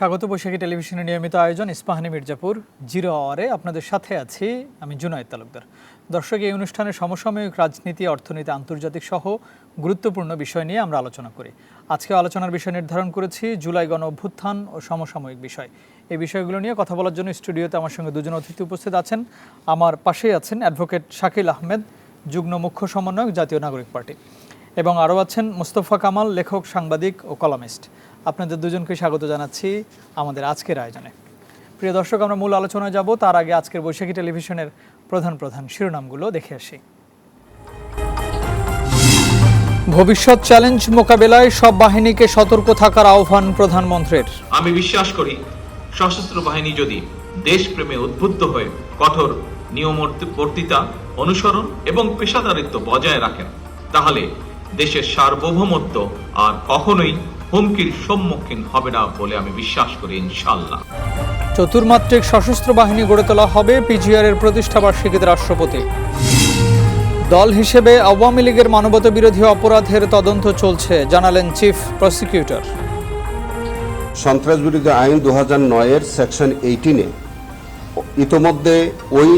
স্বাগত বৈশাখী টেলিভিশনের নিয়মিত আয়োজন ইস্পাহানি মির্জাপুর জিরো আওয়ারে আপনাদের সাথে আছি আমি জুনায়েদ তালুকদার। দর্শক, এই অনুষ্ঠানে সমসাময়িক রাজনীতি, অর্থনীতি, আন্তর্জাতিক সহ গুরুত্বপূর্ণ বিষয় নিয়ে আমরা আলোচনা করি। আজকে আলোচনার বিষয় নির্ধারণ করেছি জুলাই গণ অভ্যুত্থান ও সমসাময়িক বিষয়। এই বিষয়গুলো নিয়ে কথা বলার জন্য স্টুডিওতে আমার সঙ্গে দুজন অতিথি উপস্থিত আছেন। আমার পাশেই আছেন অ্যাডভোকেট শাকিল আহমেদ, যুগ্ম মুখ্য সমন্বয়ক, জাতীয় নাগরিক পার্টি, এবং আরও আছেন মোস্তফা কামাল, লেখক, সাংবাদিক ও কলামিস্ট। আপনাদের দুজনকে স্বাগত জানাচ্ছি আমাদের আজকের আয়োজনে। প্রিয় দর্শক, আমরা মূল আলোচনায় যাব। তার আগে আজকের বৈশাখী টেলিভিশনের প্রধান শিরোনামগুলো দেখে আসি। ভবিষ্যৎ চ্যালেঞ্জ মোকাবেলায় সব বাহিনীকে সতর্ক থাকার আহ্বান প্রধানমন্ত্রীর। আমি বিশ্বাস করি, সশস্ত্র বাহিনী যদি দেশপ্রেমে উদ্বুদ্ধ হয়ে কঠোর নিয়মবর্তিতা অনুসরণ এবং পেশাদারিত্ব বজায় রাখেন, তাহলে দেশের সার্বভৌমত্ব আর কখনোই হুমকির সম্মুখীন হবে না বলে আমি বিশ্বাস করি, ইনশাআল্লাহ। চতুর্মাত্রিক সশস্ত্র বাহিনী গড়ে তোলা হবে, পিজিআর এর প্রতিষ্ঠাবার্ষিকীতে রাষ্ট্রপতি। দল হিসেবে আওয়ামী লীগের মানবতা বিরোধী অপরাধের তদন্ত চলছে, জানালেন চিফ প্রসিকিউটর। সন্ত্রাস বিরোধী আইন 2009-এর সেকশন 18-এ ইতোমধ্যে ওই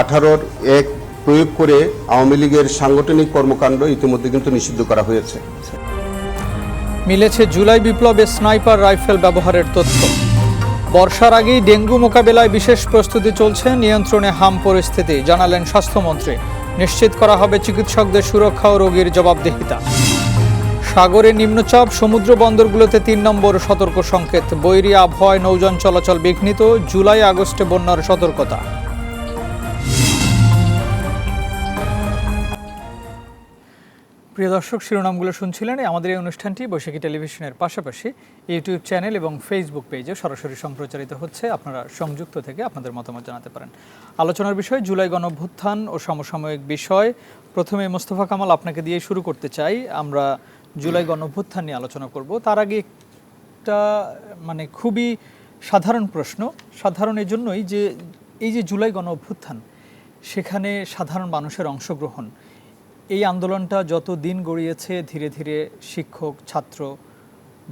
18-র এক প্রয়োগ করে আওয়ামী লীগের সাংগঠনিক কর্মকাণ্ড ইতিমধ্যে কিন্তু নিষিদ্ধ করা হয়েছে। মিলেছে জুলাই বিপ্লবে স্নাইপার রাইফেল ব্যবহারের তথ্য। বর্ষার আগেই ডেঙ্গু মোকাবেলায় বিশেষ প্রস্তুতি চলছে, নিয়ন্ত্রণে হাম পরিস্থিতি, জানালেন স্বাস্থ্যমন্ত্রী। নিশ্চিত করা হবে চিকিৎসকদের সুরক্ষা ও রোগীর জবাবদিহিতা। সাগরে নিম্নচাপ, সমুদ্র বন্দরগুলোতে 3 নম্বর সতর্ক সংকেত। বৈরী আবহাওয়ায় নৌযান চলাচল বিঘ্নিত, জুলাই আগস্টে বন্যার সতর্কতা। প্রিয় দর্শক, শিরোনামগুলো শুনছিলেন। আমাদের এই অনুষ্ঠানটি বৈশাখী টেলিভিশনের পাশাপাশি ইউটিউব চ্যানেল এবং ফেসবুক পেজে সরাসরি সম্প্রচারিত হচ্ছে। আপনারা সংযুক্ত থেকে আপনাদের মতামত জানাতে পারেন। আলোচনার বিষয় জুলাই গণ অভ্যুত্থান ও সমসাময়িক বিষয়। প্রথমে মোস্তফা কামাল, আপনাকে দিয়ে শুরু করতে চাই। আমরা জুলাই গণ অভ্যুত্থান নিয়ে আলোচনা করব। তার আগে একটা খুবই সাধারণ প্রশ্ন। সাধারণ এই জন্যই যে এই যে জুলাই গণ অভ্যুত্থান, সেখানে সাধারণ মানুষের অংশগ্রহণ, এই আন্দোলনটা যত দিন গড়িয়েছে ধীরে ধীরে শিক্ষক, ছাত্র,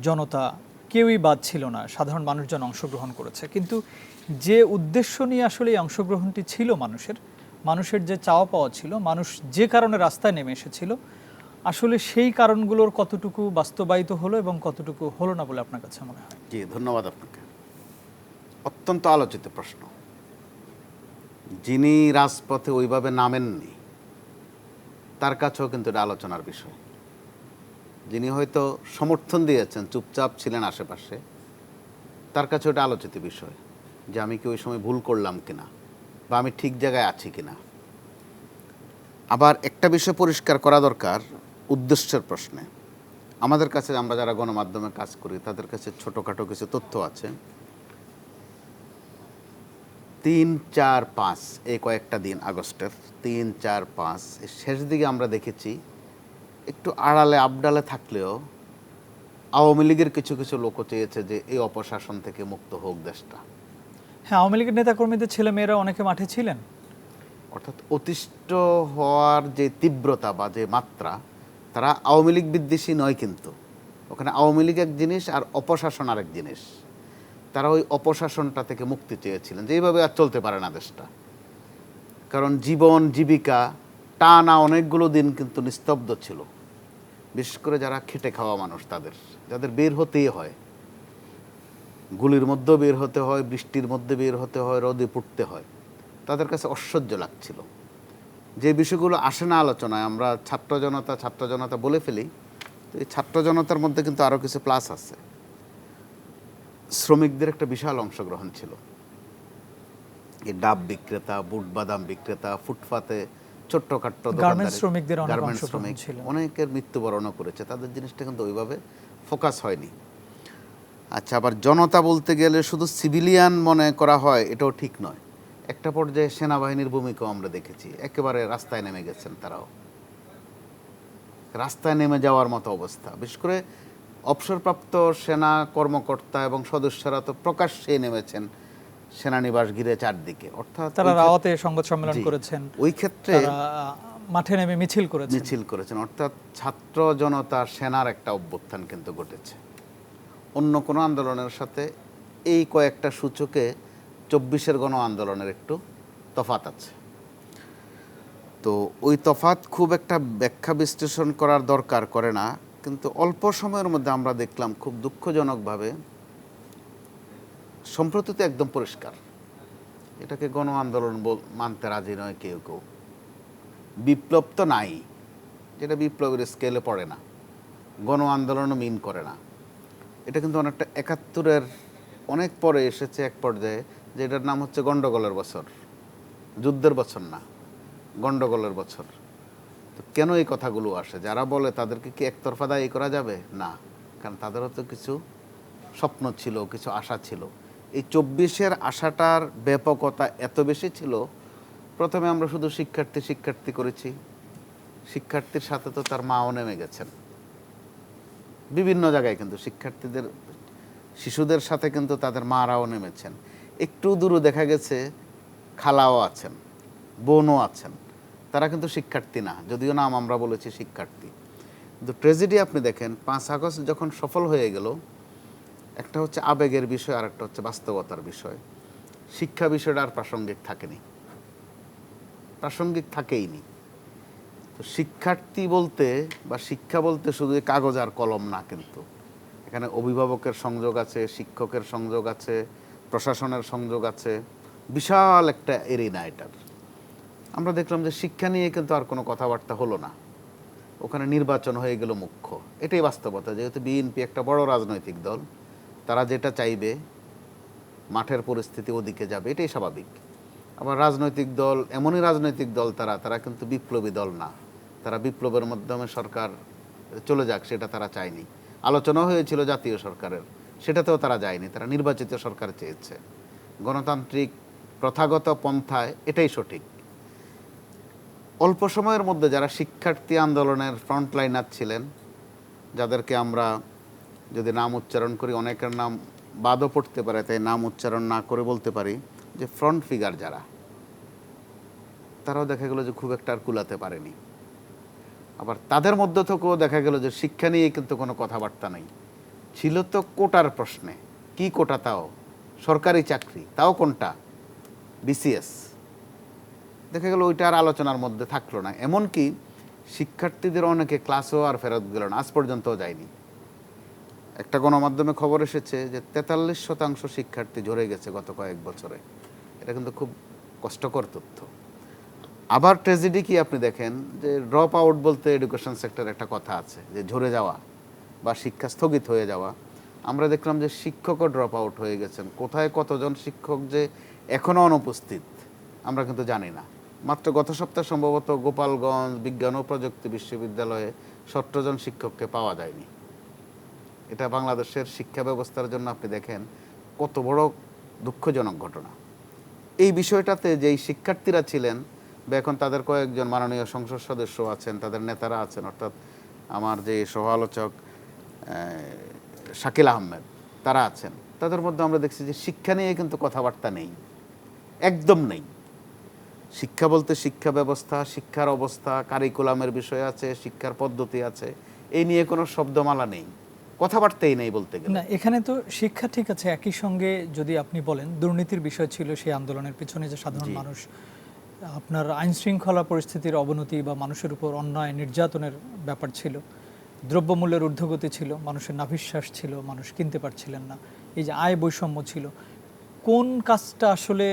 জনতা কেউই বাদ ছিল না, সাধারণ মানুষজন অংশগ্রহণ করেছে। কিন্তু যে উদ্দেশ্য নিয়ে আসলে এই অংশগ্রহণটি ছিল, মানুষের যে চাওয়া পাওয়া ছিল, মানুষ যে কারণে রাস্তায় নেমে এসেছিল, আসলে সেই কারণগুলোর কতটুকু বাস্তবায়িত হলো এবং কতটুকু হলো না বলে আপনার কাছে মনে হয়? জি, ধন্যবাদ আপনাকে। অত্যন্ত আলোচিত প্রশ্ন। যিনি রাজপথে ওইভাবে নামেননি তার কাছেও কিন্তু এটা আলোচনার বিষয়। যিনি হয়তো সমর্থন দিয়েছেন, চুপচাপ ছিলেন আশেপাশে, তার কাছে ওটা আলোচিত বিষয় যে আমি কি ওই সময় ভুল করলাম কিনা বা আমি ঠিক জায়গায় আছি কিনা। আবার একটা বিষয় পরিষ্কার করা দরকার উদ্দেশ্যের প্রশ্নে। আমাদের কাছে, আমরা যারা গণমাধ্যমে কাজ করি, তাদের কাছে ছোটোখাটো কিছু তথ্য আছে। 3, 4, 5 এই কয়েকটা দিন আগস্টের 3, 4, 5 এর শেষ দিকে আমরা দেখেছি একটু আড়ালে আবডালে থাকলেও আওয়ামী লীগের কিছু কিছু লোকও চেয়েছে যে এই অপশাসন থেকে মুক্ত হোক দেশটা। হ্যাঁ, আওয়ামী লীগের নেতাকর্মীদের ছেলেমেয়েরা অনেকে মাঠে ছিলেন। অর্থাৎ অতিষ্ঠ হওয়ার যে তীব্রতা বা যে মাত্রা, তারা আওয়ামী লীগ বিদ্বেষী নয়, কিন্তু ওখানে আওয়ামী লীগ এক জিনিস আর অপশাসন আরেক জিনিস। তারা ওই অপশাসনটা থেকে মুক্তি চেয়েছিলেন যে এইভাবে আর চলতে পারে না দেশটা। কারণ জীবন জীবিকা টানা অনেকগুলো দিন কিন্তু নিস্তব্ধ ছিল, বিশেষ করে যারা খেটে খাওয়া মানুষ, যাদের বের হতেই হয়, গুলির মধ্যেও বের হতে হয়, বৃষ্টির মধ্যে বের হতে হয়, রোদে পুড়তে হয়, তাদের কাছে অসহ্য লাগছিল। যে বিষয়গুলো আসে না আলোচনায়, আমরা ছাত্র জনতা বলে ফেলি, তো এই ছাত্র জনতার মধ্যে কিন্তু আরও কিছু প্লাস আছে। শ্রমিকদের একটা বিশাল অংশগ্রহণ ছিল। এই ডাব বিক্রেতা, বুট বাদাম বিক্রেতা, ফুটপাতে ছোট্টখাট্ট গার্মেন্টস শ্রমিকদের অনেকের মৃত্যুবরণও করেছে। তাদের জিনিসটা কিন্তু ওইভাবে ফোকাস হয়নি। আচ্ছা, আবার জনতা বলতে গেলে শুধু সিভিলিয়ান মনে করা হয়, এটাও ঠিক নয়। একটা পর্যায়ে সেনাবাহিনীর ভূমিকাও আমরা দেখেছি, একেবারে রাস্তায় নেমে গেছেন তারাও। রাস্তায় নেমে যাওয়ার মতো অবস্থা। বিশেষ করে অবসরপ্রাপ্ত সেনা কর্মকর্তা এবং সদস্যরা তো প্রকাশ্যে নেমেছেন সেনানিবাস ঘিরে চারদিকে। অর্থাৎ তারা রাওয়াতে সংবাদ সম্মেলন করেছেন, ওই ক্ষেত্রে মাঠে নেমে মিছিল করেছেন। অর্থাৎ ছাত্র জনতা সেনার একটা অভ্যুত্থান কিন্তু ঘটেছে। অন্য কোনো আন্দোলনের সাথে এই কয়েকটা সূচকে 24-এর গণ আন্দোলনের একটু তফাৎ আছে। তো ওই তফাৎ খুব একটা ব্যাখ্যা বিশ্লেষণ করার দরকার করে না, কিন্তু অল্প সময়ের মধ্যে আমরা দেখলাম খুব দুঃখজনকভাবে সম্প্রতি তো একদম পরিষ্কার এটাকে গণ আন্দোলন মানতে রাজি নয় কেউ কেউ। বিপ্লব তো নাই, যেটা বিপ্লবের স্কেলে পড়ে না, গণ আন্দোলনও মিন করে না। এটা কিন্তু অনেকটা 71-এর অনেক পরে এসেছে এক পর্যায়ে, যে এটার নাম হচ্ছে গন্ডগোলের বছর, যুদ্ধের বছর না, গন্ডগোলের বছর। তো কেন এই কথাগুলো আসে? যারা বলে তাদেরকে কি একতরফা দায়ী করা যাবে? না, কারণ তাদেরও তো কিছু স্বপ্ন ছিল, কিছু আশা ছিল। এই 24-এর আশাটার ব্যাপকতা এত বেশি ছিল, প্রথমে আমরা শুধু শিক্ষার্থী করেছি, শিক্ষার্থীর সাথে তো তার মাও নেমে গেছেন বিভিন্ন জায়গায়, কিন্তু শিক্ষার্থীদের শিশুদের সাথে কিন্তু তাদের মারাও নেমেছেন। একটু দূরে দেখা গেছে খালাও আছেন, বোনও আছেন, তারা কিন্তু শিক্ষার্থী না, যদিও নাম আমরা বলেছি শিক্ষার্থী। কিন্তু ট্র্যাজেডি আপনি দেখেন, 5 আগস্ট যখন সফল হয়ে গেল, একটা হচ্ছে আবেগের বিষয় আর একটা হচ্ছে বাস্তবতার বিষয়। শিক্ষা বিষয়টা আর প্রাসঙ্গিক থাকেইনি। তো শিক্ষার্থী বলতে বা শিক্ষা বলতে শুধু কাগজ আর কলম না, কিন্তু এখানে অভিভাবকের সংযোগ আছে, শিক্ষকের সংযোগ আছে, প্রশাসনের সংযোগ আছে, বিশাল একটা এরিনা এটার। আমরা দেখলাম যে শিক্ষা নিয়ে কিন্তু আর কোনো কথাবার্তা হলো না, ওখানে নির্বাচন হয়ে গেল মুখ্য। এটাই বাস্তবতা। যেহেতু বিএনপি একটা বড় রাজনৈতিক দল, তারা যেটা চাইবে, মাঠের পরিস্থিতি ওদিকে যাবে, এটাই স্বাভাবিক। আবার রাজনৈতিক দল, এমনই রাজনৈতিক দল তারা কিন্তু বিপ্লবী দল না, তারা বিপ্লবের মাধ্যমে সরকার চলে যাক সেটা তারা চায়নি। আলোচনা হয়েছিল জাতীয় সরকারের, সেটাতেও তারা যায়নি, তারা নির্বাচিত সরকার চেয়েছে। গণতান্ত্রিক প্রথাগত পন্থায় এটাই সঠিক। অল্প সময়ের মধ্যে যারা শিক্ষার্থী আন্দোলনের ফ্রন্টলাইনার ছিলেন, যাদেরকে আমরা যদি নাম উচ্চারণ করি অনেকের নাম বাদও পড়তে পারে, তাই নাম উচ্চারণ না করে বলতে পারি যে ফ্রন্ট ফিগার যারা, তারাও দেখা গেল যে খুব একটা আর কুলাতে পারেনি। আবার তাদের মধ্য থেকেও দেখা গেল যে শিক্ষা নিয়ে কিন্তু কোনো কথাবার্তা নেই। ছিল তো কোটার প্রশ্নে, কি কোটা? তাও সরকারি চাকরি, তাও কোনটা? বিসিএস। দেখা গেল ওইটা আর আলোচনার মধ্যে থাকলো না। এমনকি শিক্ষার্থীদের অনেকে ক্লাসেও আর ফেরত গেল না, আজ পর্যন্তও যায়নি। একটা গণমাধ্যমে খবর এসেছে যে 43% শিক্ষার্থী ঝরে গেছে গত কয়েক বছরে। এটা কিন্তু খুব কষ্টকর তথ্য। আবার ট্র্যাজেডি কি আপনি দেখেন, যে ড্রপ আউট বলতে এডুকেশন সেক্টর একটা কথা আছে, যে ঝরে যাওয়া বা শিক্ষা স্থগিত হয়ে যাওয়া। আমরা দেখলাম যে শিক্ষকও ড্রপ আউট হয়ে গেছেন। কোথায় কতজন শিক্ষক যে এখনও অনুপস্থিত আমরা কিন্তু জানি না। মাত্র গত সপ্তাহে সম্ভবত গোপালগঞ্জ বিজ্ঞান ও প্রযুক্তি বিশ্ববিদ্যালয়ে 17 জন শিক্ষককে পাওয়া যায়নি। এটা বাংলাদেশের শিক্ষা ব্যবস্থার জন্য আপনি দেখেন কত বড় দুঃখজনক ঘটনা। এই বিষয়টাতে যেই শিক্ষার্থীরা ছিলেন, বা এখন তাদের কয়েকজন মাননীয় সংসদ সদস্য আছেন, তাদের নেতারা আছেন, অর্থাৎ আমার যে সহ আলোচক শাকিল আহমেদ, তারা আছেন, তাদের মধ্যে আমরা দেখছি যে শিক্ষা নিয়ে কিন্তু কথাবার্তা নেই, একদম নেই। শিক্ষা বলতে শিক্ষা ব্যবস্থা, শিক্ষার অবস্থা, কারিকুলামের বিষয় আছে, শিক্ষার পদ্ধতি আছে, এই নিয়ে কোনো শব্দমালা নেই, কথাবার্তাই নেই বলতে গেলে। না, এখানে তো শিক্ষা ঠিক আছে, একই সঙ্গে যদি আপনি বলেন দুর্নীতির বিষয় ছিল সেই আন্দোলনের পিছনে, যে সাধারণ মানুষ, আপনার আইন শৃঙ্খলা পরিস্থিতির অবনতি বা মানুষের উপর অন্যায় নির্যাতনের ব্যাপার ছিল, দ্রব্যমূল্যের ঊর্ধ্বগতি ছিল, মানুষের নাভিশ্বাস ছিল, মানুষ কিনতে পারছিলেন না, এই যে আয় বৈষম্য ছিল। কোন কাজটা আসলে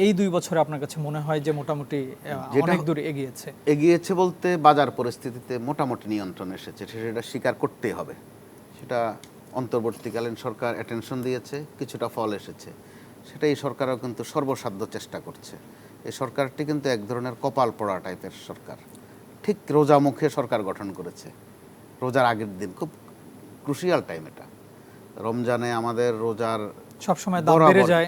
এই 2 বছরে আপনার কাছে মনে হয় যে মোটামুটি অনেক দূর এগিয়েছে বলতে বাজার পরিস্থিতিতে মোটামুটি নিয়ন্ত্রণ এসেছে, সেটা স্বীকার করতেই হবে। সেটা অন্তর্বর্তীকালীন সরকার অ্যাটেনশন দিয়েছে, কিছুটা ফল এসেছে। সেটা এই সরকারও কিন্তু সর্বসাধ্য চেষ্টা করছে। এই সরকারটি কিন্তু এক ধরনের কপাল পোড়া টাইপের সরকার। ঠিক রোজা মুখে সরকার গঠন করেছে, রোজার আগের দিন, খুব ক্রুশিয়াল টাইম এটা। রমজানে আমাদের রোজার সবসময় দাম বেড়ে যায়।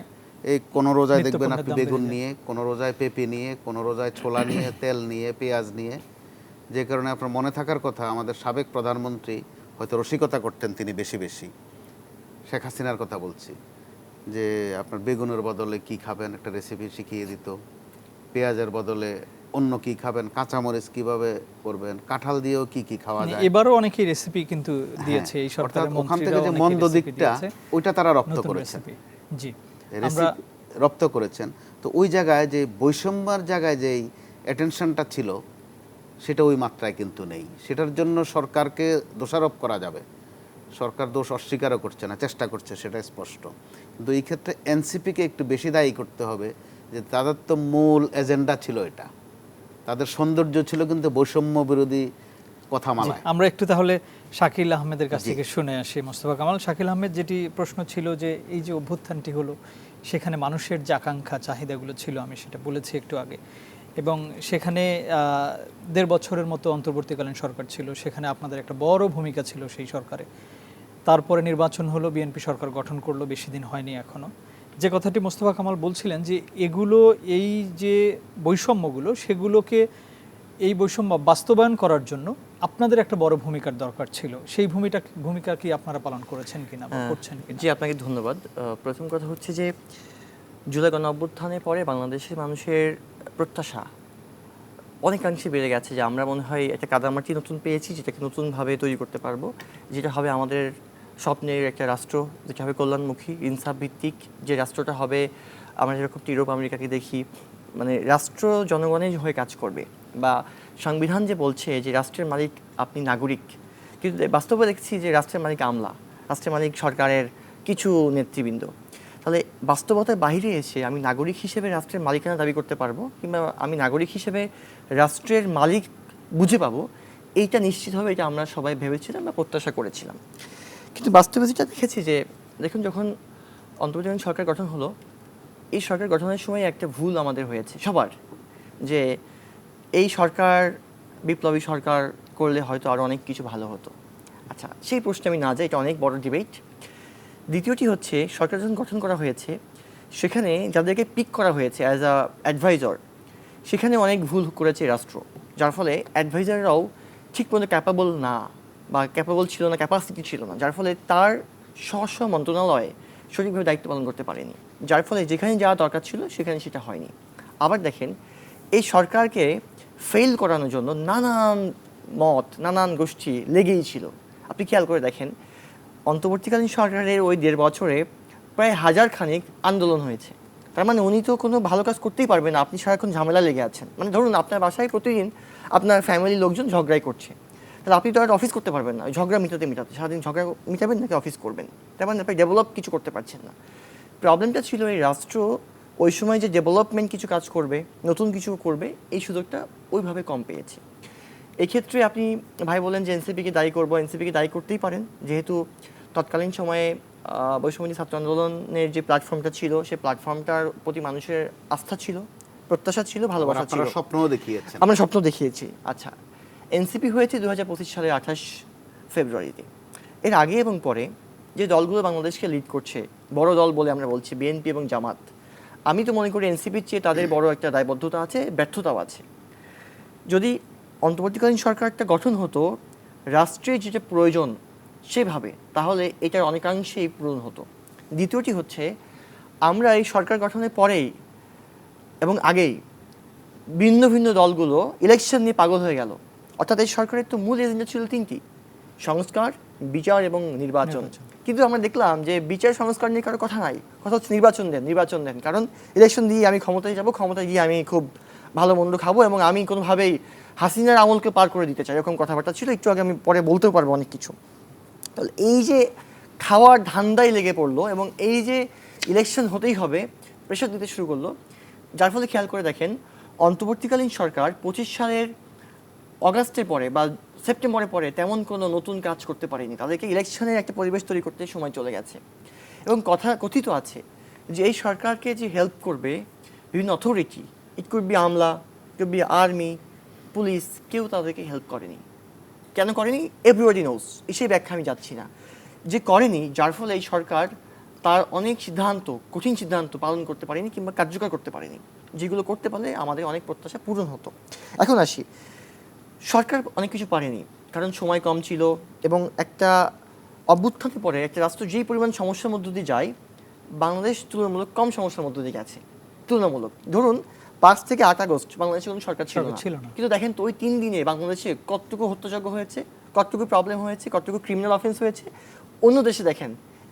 এই কোন রোজায় দেখবেন আপনি বেগুন নিয়ে, কোন রোজায় পেঁপে নিয়ে, কোন রোজায় ছোলা নিয়ে, তেল নিয়ে, পেঁয়াজ নিয়ে, যে কারণে আপনার মনে থাকার কথা, আমাদের সাবেক প্রধানমন্ত্রী হয়তো রসিকতা করতেন তিনি বেশি বেশি, শেখ হাসিনার কথা বলছি, যে আপনার বেগুনের বদলে কি খাবেন একটা রেসিপি শিখিয়ে দিত, পেঁয়াজের বদলে অন্য কি খাবেন, কাঁচামরিচ কিভাবে করবেন, কাঁঠাল দিয়েও কি কি খাওয়া যায়। এবারও অনেকেই রেসিপি কিন্তু দিয়েছে এই সরকারের মন্ত্রীরা, ওখান থেকে যে মন্দ দিকটা ওইটা তারা রপ্ত করেছে। জি, আমরা রেসিপি রপ্ত করেছেন। তো ওই জায়গায় যে বৈষম্যের জায়গায় যেই অ্যাটেনশনটা ছিল সেটা ওই মাত্রায় কিন্তু নেই। সেটার জন্য সরকারকে দোষারোপ করা যাবে, সরকার দোষ অস্বীকারও করছে না, চেষ্টা করছে, সেটা স্পষ্ট। কিন্তু এই ক্ষেত্রে এনসিপিকে একটু বেশি দায়ী করতে হবে, যে তাদের তো মূল এজেন্ডা ছিল এটা, তাদের সৌন্দর্য ছিল কিন্তু বৈষম্য বিরোধী কথা জি, মালায়। আমরা একটু তাহলে শাকিল আহমেদের কাছ জি। থেকে শুনে আসি। মোস্তফা কামাল, শাকিল আহমেদ, যেটি প্রশ্ন ছিল যে এই যে অভ্যুত্থানটি হলো, সেখানে মানুষের যে আকাঙ্ক্ষা চাহিদাগুলো ছিল, আমি সেটা বলেছি একটু আগে, এবং সেখানে ১.৫ বছরের মতো অন্তর্বর্তীকালীন সরকার ছিল, সেখানে আপনাদের একটা বড় ভূমিকা ছিল সেই সরকারে। তারপরে নির্বাচন হলো, বিএনপি সরকার গঠন করলো, বেশি দিন হয়নি এখনো। যে কথাটি মোস্তফা কামাল বলছিলেন যে এগুলো, এই যে বৈষম্যগুলো, সেগুলোকে, এই বৈষম্য বাস্তবায়ন করার জন্য আপনাদের একটা বড় ভূমিকার দরকার ছিল। সেই ভূমিকা কি আপনারা পালন করেছেন কিনা বা করছেন কিনা? জি, আপনাকে ধন্যবাদ। প্রথম কথা হচ্ছে যে জুলাই গণঅভ্যুত্থানের পরে বাংলাদেশের মানুষের প্রত্যাশা অনেকাংশে বেড়ে গেছে, যে আমরা মনে হয় একটা কাদামাটি নতুন পেয়েছি, যেটাকে নতুনভাবে তৈরি করতে পারবো, যেটা হবে আমাদের স্বপ্নের একটা রাষ্ট্র, যেটা হবে কল্যাণমুখী, ইনসাফ ভিত্তিক, যে রাষ্ট্রটা হবে আমরা যেরকম ইউরোপ আমেরিকাকে দেখি, মানে রাষ্ট্র জনগণের হয়ে কাজ করবে, বা সংবিধান যে বলছে যে রাষ্ট্রের মালিক আপনি নাগরিক, কিন্তু বাস্তবে দেখছি যে রাষ্ট্রের মালিক আমলা, রাষ্ট্রের মালিক সরকারের কিছু নেতৃবৃন্দ। তাহলে বাস্তবতার বাইরে এসে আমি নাগরিক হিসেবে রাষ্ট্রের মালিকানা দাবি করতে পারবো, কিংবা আমি নাগরিক হিসেবে রাষ্ট্রের মালিক বুঝে পাবো, এইটা নিশ্চিত হবে, এটা আমরা সবাই ভেবেছিলাম বা প্রত্যাশা করেছিলাম। কিন্তু বাস্তবে যেটা দেখেছি যে, দেখুন, যখন অন্তর্বর্তীকালীন সরকার গঠন হলো, এই সরকার গঠনের সময় একটা ভুল আমাদের হয়েছে সবার, যে এই সরকার বিপ্লবী সরকার করলে হয়তো আরও অনেক কিছু ভালো হতো। আচ্ছা, সেই প্রশ্নে আমি না যাই, এটা অনেক বড় ডিবেট। দ্বিতীয়টি হচ্ছে, সরকার যখন গঠন করা হয়েছে, সেখানে যাদেরকে পিক করা হয়েছে অ্যাজ আ অ্যাডভাইজার, সেখানে অনেক ভুল করেছে রাষ্ট্র, যার ফলে অ্যাডভাইজাররাও ঠিকমতো ক্যাপাবল না, বা ক্যাপাবল ছিল না, ক্যাপাসিটি ছিল না, যার ফলে তার স্ব মন্ত্রণালয়ে সঠিকভাবে দায়িত্ব পালন করতে পারেনি, যার ফলে যেখানে যাওয়া দরকার ছিল সেখানে সেটা হয়নি। আবার দেখেন, এই সরকারকে ফেল করানোর জন্য নানান মত, নানান গোষ্ঠী লেগেই ছিল। আপনি খেয়াল করে দেখেন, অন্তর্বর্তীকালীন সরকারের ওই 1.5 বছরে প্রায় 1000 খানিক আন্দোলন হয়েছে। তার মানে উনি তো কোনো ভালো কাজ করতেই পারবেন না, আপনি সারাক্ষণ ঝামেলা লেগে আছেন। মানে ধরুন, আপনার বাসায় প্রতিদিন আপনার ফ্যামিলির লোকজন ঝগড়াই করছে, তাহলে আপনি তো আর অফিস করতে পারবেন না। ঝগড়া মিটাতে সারাদিন ঝগড়া মিটাবেন নাকি অফিস করবেন? তার মানে আপনি ডেভেলপ কিছু করতে পারছেন না। প্রবলেমটা ছিল এই রাষ্ট্র ওই সময় যে ডেভেলপমেন্ট কিছু কাজ করবে, নতুন কিছু করবে, এই সুযোগটা ওইভাবে কম পেয়েছে। এক্ষেত্রে আপনি ভাই বলেন যে এনসিপিকে দায়ী করবো, এনসিপিকে দায়ী করতেই পারেন, যেহেতু তৎকালীন সময়ে বৈষম্যবিরোধী ছাত্র আন্দোলনের যে প্ল্যাটফর্মটা ছিল, সেই প্ল্যাটফর্মটার প্রতি মানুষের আস্থা ছিল, প্রত্যাশা ছিল, ভালোবাসা ছিল, স্বপ্নও দেখিয়েছেন। আমরা স্বপ্ন দেখিয়েছি। আচ্ছা, এনসিপি হয়েছে 2025 সালের 28 ফেব্রুয়ারিতে। এর আগে এবং পরে যে দলগুলো বাংলাদেশকে লিড করছে, বড় দল বলে আমরা বলছি, বিএনপি এবং জামাত, আমি তো মনে করি এনসিপির চেয়ে তাদের বড় একটা দায়বদ্ধতা আছে, ব্যর্থতাও আছে। যদি অন্তর্বর্তীকালীন সরকারটা গঠন হতো রাষ্ট্রের যেটা প্রয়োজন সেভাবে, তাহলে এটার অনেকাংশেই পূরণ হতো। দ্বিতীয়টি হচ্ছে, আমরা এই সরকার গঠনের পরেই এবং আগেই ভিন্ন ভিন্ন দলগুলো ইলেকশন নিয়ে পাগল হয়ে গেল। অর্থাৎ এই সরকারের তো মূল এজেন্ডা ছিল 3টি: সংস্কার, বিচার এবং নির্বাচন। কিন্তু আমরা দেখলাম যে বিচার সংস্কার নিয়ে কারো কথা নাই, কথা হচ্ছে নির্বাচন দেন, কারণ ইলেকশন দিয়ে আমি ক্ষমতায় যাব, ক্ষমতায় গিয়ে আমি খুব ভালো মন্দ খাবো, এবং আমি কোনোভাবেই হাসিনার আমলকে পার করে দিতে চাই, এরকম কথাবার্তা ছিল। একটু আগে আমি পরে বলতেও পারবো অনেক কিছু। তাহলে এই যে খাওয়ার ধান্দায় লেগে পড়লো, এবং এই যে ইলেকশন হতেই হবে প্রেশার দিতে শুরু করলো, যার ফলে খেয়াল করে দেখেন, অন্তর্বর্তীকালীন সরকার 25 সালের অগাস্টের পরে বা সেপ্টেম্বরের পরে তেমন কোনো নতুন কাজ করতে পারেনি। তাদেরকে ইলেকশনের একটা পরিবেশ তৈরি করতে সময় চলে গেছে। এবং কথিত আছে যে এই সরকারকে যে হেল্প করবে বিভিন্ন অথরিটি, ইট কুড বি আমলা, it could be army, police, কেউ তাদেরকে হেল্প করেনি। কেন করেনি? Everybody knows. সেই ব্যাখ্যা আমি যাচ্ছি না। যে করেনি, যার ফলে এই সরকার তার অনেক সিদ্ধান্ত, কঠিন সিদ্ধান্ত পালন করতে পারেনি কিংবা কার্যকর করতে পারেনি, যেগুলো করতে পারলে আমাদের অনেক প্রত্যাশা পূরণ হতো। এখন আসি, সরকার অনেক কিছু পারেনি কারণ সময় কম ছিল, এবং একটা অভ্যুত্থানের পরে একটা রাষ্ট্র যেই পরিমাণ সমস্যার মধ্য দিয়ে যায়, বাংলাদেশ তুলনামূলক কম সমস্যার মধ্য দিয়ে গেছে। তুলনামূলক ধরুন 5 থেকে 8 আগস্ট বাংলাদেশে কোনো সরকার ছিল না, কিন্তু দেখেন তো ওই 3 দিনে বাংলাদেশে কতটুকু হত্যাযজ্ঞ হয়েছে, কতটুকু প্রবলেম হয়েছে, কতটুকু ক্রিমিনাল অফেন্স হয়েছে। অন্য দেশে দেখেন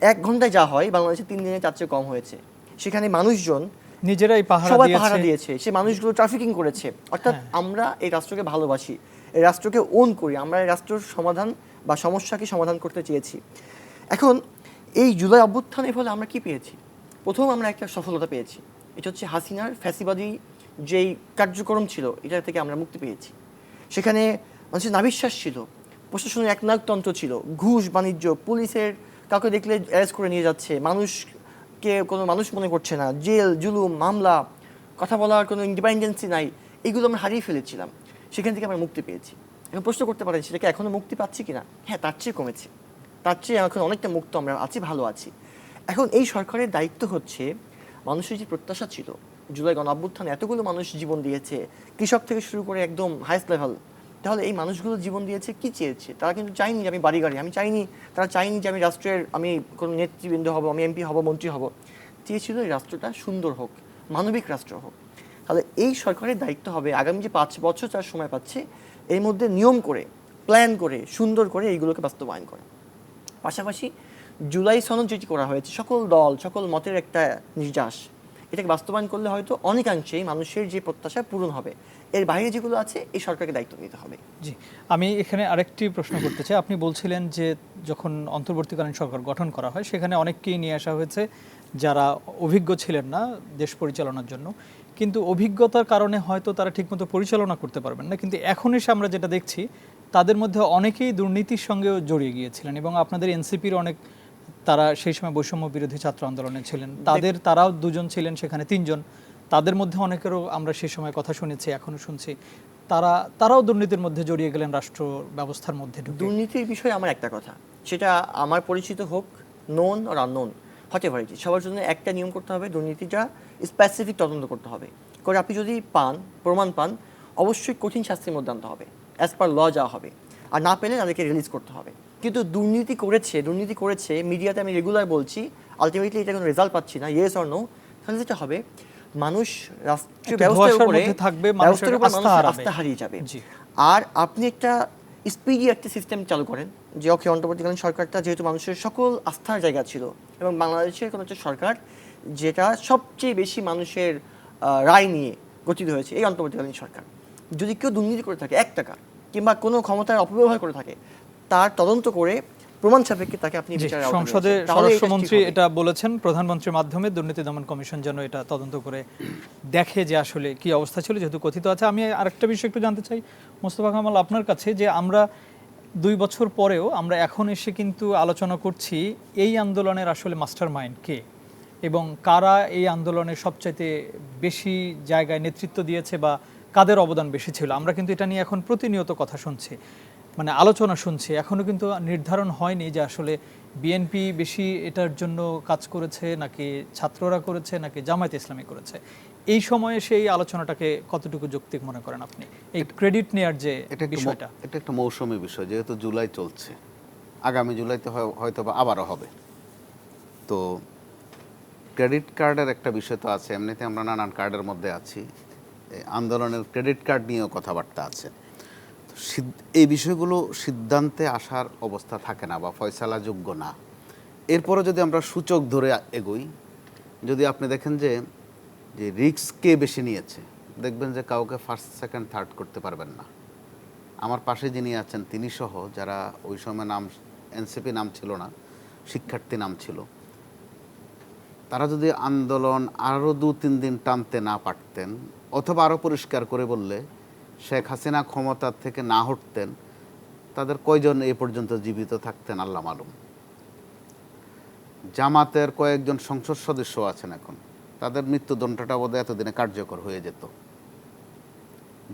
1 ঘন্টায় যা হয় বাংলাদেশে 3 দিনে তার চেয়ে কম হয়েছে। সেখানে মানুষজন নিজেরাই পাহারা সবাই দিয়েছে। পাহারা দিয়েছে, সে মানুষগুলো ট্রাফিকিং করেছে। অর্থাৎ আমরা এই রাষ্ট্রকে ভালোবাসি, এই রাষ্ট্রকে ওন করি, আমরা এই রাষ্ট্রের সমাধান বা সমস্যাকে সমাধান করতে চেয়েছি। এখন এই জুলাই অভ্যুত্থানের ফলে আমরা কি পেয়েছি? প্রথম আমরা একটা সফলতা পেয়েছি, এটা হচ্ছে হাসিনার ফ্যাসিবাদী যেই কার্যক্রম ছিল এটা থেকে আমরা মুক্তি পেয়েছি। সেখানে মানুষের নাবিশ্বাস ছিল, প্রশাসনের একনায়কতন্ত্র ছিল, ঘুষ বাণিজ্য, পুলিশের কাউকে দেখলে অ্যারেস্ট করে নিয়ে যাচ্ছে, মানুষকে কোনো মানুষ মনে করছে না, জেল জুলুম মামলা, কথা বলার কোনো ইন্ডিপেন্ডেন্সি নাই, এগুলো আমরা হারিয়ে ফেলেছিলাম। সেখান থেকে আমরা মুক্তি পেয়েছি। এখন প্রশ্ন করতে পারেন সেটাকে এখনো মুক্তি পাচ্ছি কিনা? হ্যাঁ, তার চেয়ে কমেছে, তার চেয়ে এখন অনেকটা মুক্ত আমরা আছি, ভালো আছি। এখন এই সরকারের দায়িত্ব হচ্ছে মানুষের যে প্রত্যাশা ছিল, জুলাই গণঅভ্যুত্থানে এতগুলো মানুষ জীবন দিয়েছে, কৃষক থেকে শুরু করে একদম হাইস্ট লেভেল, তাহলে এই মানুষগুলো জীবন দিয়েছে কি চেয়েছে? তারা কিন্তু চাইনি যে আমি বাড়ি গাড়ি, তারা চাইনি যে আমি রাষ্ট্রের আমি কোনো নেতৃবৃন্দ হব, আমি এমপি হব, মন্ত্রী হব। চেয়েছিল এই রাষ্ট্রটা সুন্দর হোক, মানবিক রাষ্ট্র হোক। তাহলে এই সরকারের দায়িত্ব হবে আগামী যে 5 বছর তার সময় পাচ্ছে, এর মধ্যে নিয়ম করে, প্ল্যান করে, সুন্দর করে এইগুলোকে বাস্তবায়ন করা। পাশাপাশি জুলাই সনদ যেটি করা হয়েছে, সকল দল সকল মতের একটা নির্যাস, এটাকে বাস্তবায়ন করলে হয়তো অনেকাংশেই মানুষের যে প্রত্যাশা পূরণ হবে। এর বাইরে যেগুলো আছে এই সরকারকে দায়িত্ব নিতে হবে। জি, আমি এখানে আরেকটি প্রশ্ন করতে চাই। আপনি বলছিলেন যে যখন অন্তর্বর্তীকালীন সরকার গঠন করা হয় সেখানে অনেককেই নিয়ে আসা হয়েছে যারা অভিজ্ঞ ছিলেন না দেশ পরিচালনার জন্য, কিন্তু অভিজ্ঞতার কারণে হয়তো তারা ঠিকমতো পরিচালনা করতে পারবেন না। কিন্তু এখন এসে আমরা যেটা দেখছি তাদের মধ্যে অনেকেই দুর্নীতির সঙ্গেও জড়িয়ে গিয়েছিলেন এবং আপনাদের এনসিপির অনেক, তারা সেই সময় বৈষম্য বিরোধী ছাত্র আন্দোলনে ছিলেন, তারাও 2 জন ছিলেন, সেখানে 3 জন। তাদের মধ্যে অনেকেরও আমরা সেই সময় কথা শুনেছি, এখনো শুনছি, তারাও দুর্নীতির মধ্যে জড়িয়ে গেলেন রাষ্ট্র ব্যবস্থার মধ্যে ঢুকে। দুর্নীতির বিষয়ে আমার একটা কথা, সেটা আমার পরিচিত হোক, নোন আর আননোন, হতে পারে সবার জন্য একটা নিয়ম করতে হবে, দুর্নীতিটা স্পেসিফিক তদন্ত করতে হবে। করে আপনি যদি প্রমাণ পান, অবশ্যই কঠিন শাস্তির মধ্যে আনতে হবে, অ্যাজ পার ল যা হবে। আর না পেলে তাদেরকে রিলিজ করতে হবে। কিন্তু দুর্নীতি করেছে মিডিয়াতে আমি রেগুলার বলছি, আলটিমেটলি এটা কোনো রেজাল্ট পাচ্ছি না, ইয়েস অর নো, তাহলে যেটা হবে মানুষ রাষ্ট্রীয় ব্যবস্থার উপরে আস্থা হারিয়ে যাবে। আর আপনি একটা স্পিডি একটা সিস্টেম চালু করেন যে ওকে, অন্তর্বর্তীকালীন সরকারটা যেহেতু মানুষের সকল আস্থার জায়গা ছিল এবং বাংলাদেশের কোনো একটা সরকার যেটা সবচেয়ে বেশি মানুষের রায় নিয়ে গঠিত হয়েছে, এই অন্তর্বর্তীকালীন সরকার, যদি কেউ দুর্নীতি করে থাকে 1 টাকা কিংবা কোনো ক্ষমতার অপব্যবহার করে থাকে, তার তদন্ত করে প্রমাণ সাপেক্ষে তাকে আপনি বিচারের আওতায় সংসদে নিয়ে আসেন। তাহলে স্বরাষ্ট্রমন্ত্রী এটা বলেছেন, প্রধানমন্ত্রীর মাধ্যমে দুর্নীতি দমন কমিশন যেন এটা তদন্ত করে দেখে যে আসলে কি অবস্থা ছিল, যেহেতু কথিত আছে। আমি আরেকটা বিষয় একটু জানতে চাই মোস্তফা কামাল আপনার কাছে, যে আমরা 2 বছর পরেও আমরা এখন এসে কিন্তু আলোচনা করছি এই আন্দোলনের আসলে মাস্টার মাইন্ড কে এবং কারা এই আন্দোলনের সবচাইতে বেশি জায়গায় নেতৃত্ব দিয়েছে বা কাদের অবদান বেশি ছিল। আমরা কিন্তু এটা নিয়ে এখন প্রতিনিয়ত কথা শুনছি, মানে আলোচনা শুনছি, এখনো কিন্তু নির্ধারণ হয়নি যে আসলে বিএনপি বেশি এটার জন্য কাজ করেছে নাকি ছাত্ররা করেছে নাকি জামায়াতে ইসলামী করেছে। এই সময়ে সেই আলোচনাটাকে কতটুকু যৌক্তিক মনে করেন আপনি, এই ক্রেডিট নেয়ার যে বিষয়টা? এটা একটা মৌসুমী বিষয়, যেহেতু জুলাই চলছে, আগামী জুলাইতে হয়তো বা আবারও হবে। তো ক্রেডিট কার্ডের একটা বিষয় তো আছে, এমনিতে আমরা নানান কার্ডের মধ্যে আছি, আন্দোলনের ক্রেডিট কার্ড নিয়েও কথাবার্তা আছে। এই বিষয়গুলো সিদ্ধান্তে আসার অবস্থা থাকে না বা ফয়সালাযোগ্য না। এরপরে যদি আমরা সূচক ধরে এগোই, যদি আপনি দেখেন যে রিস্ক কে বেশি নিয়েছে, দেখবেন যে কাউকে ফার্স্ট সেকেন্ড থার্ড করতে পারবেন না। আমার পাশে যিনি আছেন তিনি সহ যারা ওই সময় এনসিপি নাম ছিল না, শিক্ষার্থী নাম ছিল, তারা যদি আন্দোলন আরও 2-3 দিন টানতে না পারতেন অথবা আরও পরিষ্কার করে বললে শেখ হাসিনা ক্ষমতার থেকে না হটতেন, তাদের কয়জন এই পর্যন্ত জীবিত থাকতেন আল্লাহ মালুম। জামাতের কয়েকজন সংসদ সদস্য আছেন এখন, তাদের মৃত্যুদণ্ডটা বোধহয় এতদিনে কার্যকর হয়ে যেত।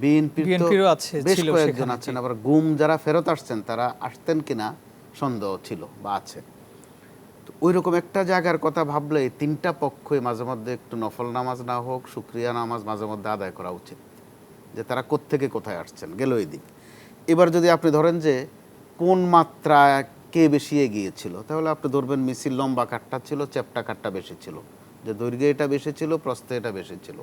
বিএনপির বেশ কয়েকজন আছেন, আবার গুম যারা ফেরত আসছেন তারা আসতেন কিনা সন্দেহ ছিল বা আছে। তো ওই রকম একটা জায়গার কথা ভাবলে 3টা পক্ষই মাঝে মধ্যে একটু নফল নামাজ না হোক শুকরিয়া নামাজ মাঝে মধ্যে আদায় করা উচিত, যে তারা কোত্থেকে কোথায় আসছেন, গেল এই দিক। এবার যদি আপনি ধরেন যে কোন মাত্রা কে বেশি এগিয়েছিল, তাহলে আপনি ধরবেন মিছিল লম্বা কাঠটা ছিল, চ্যাপ্টা কাঠটা বেশি ছিল, যে দৈর্ঘ্যে এটা বেশি ছিল, প্রস্থে এটা বেশি ছিল।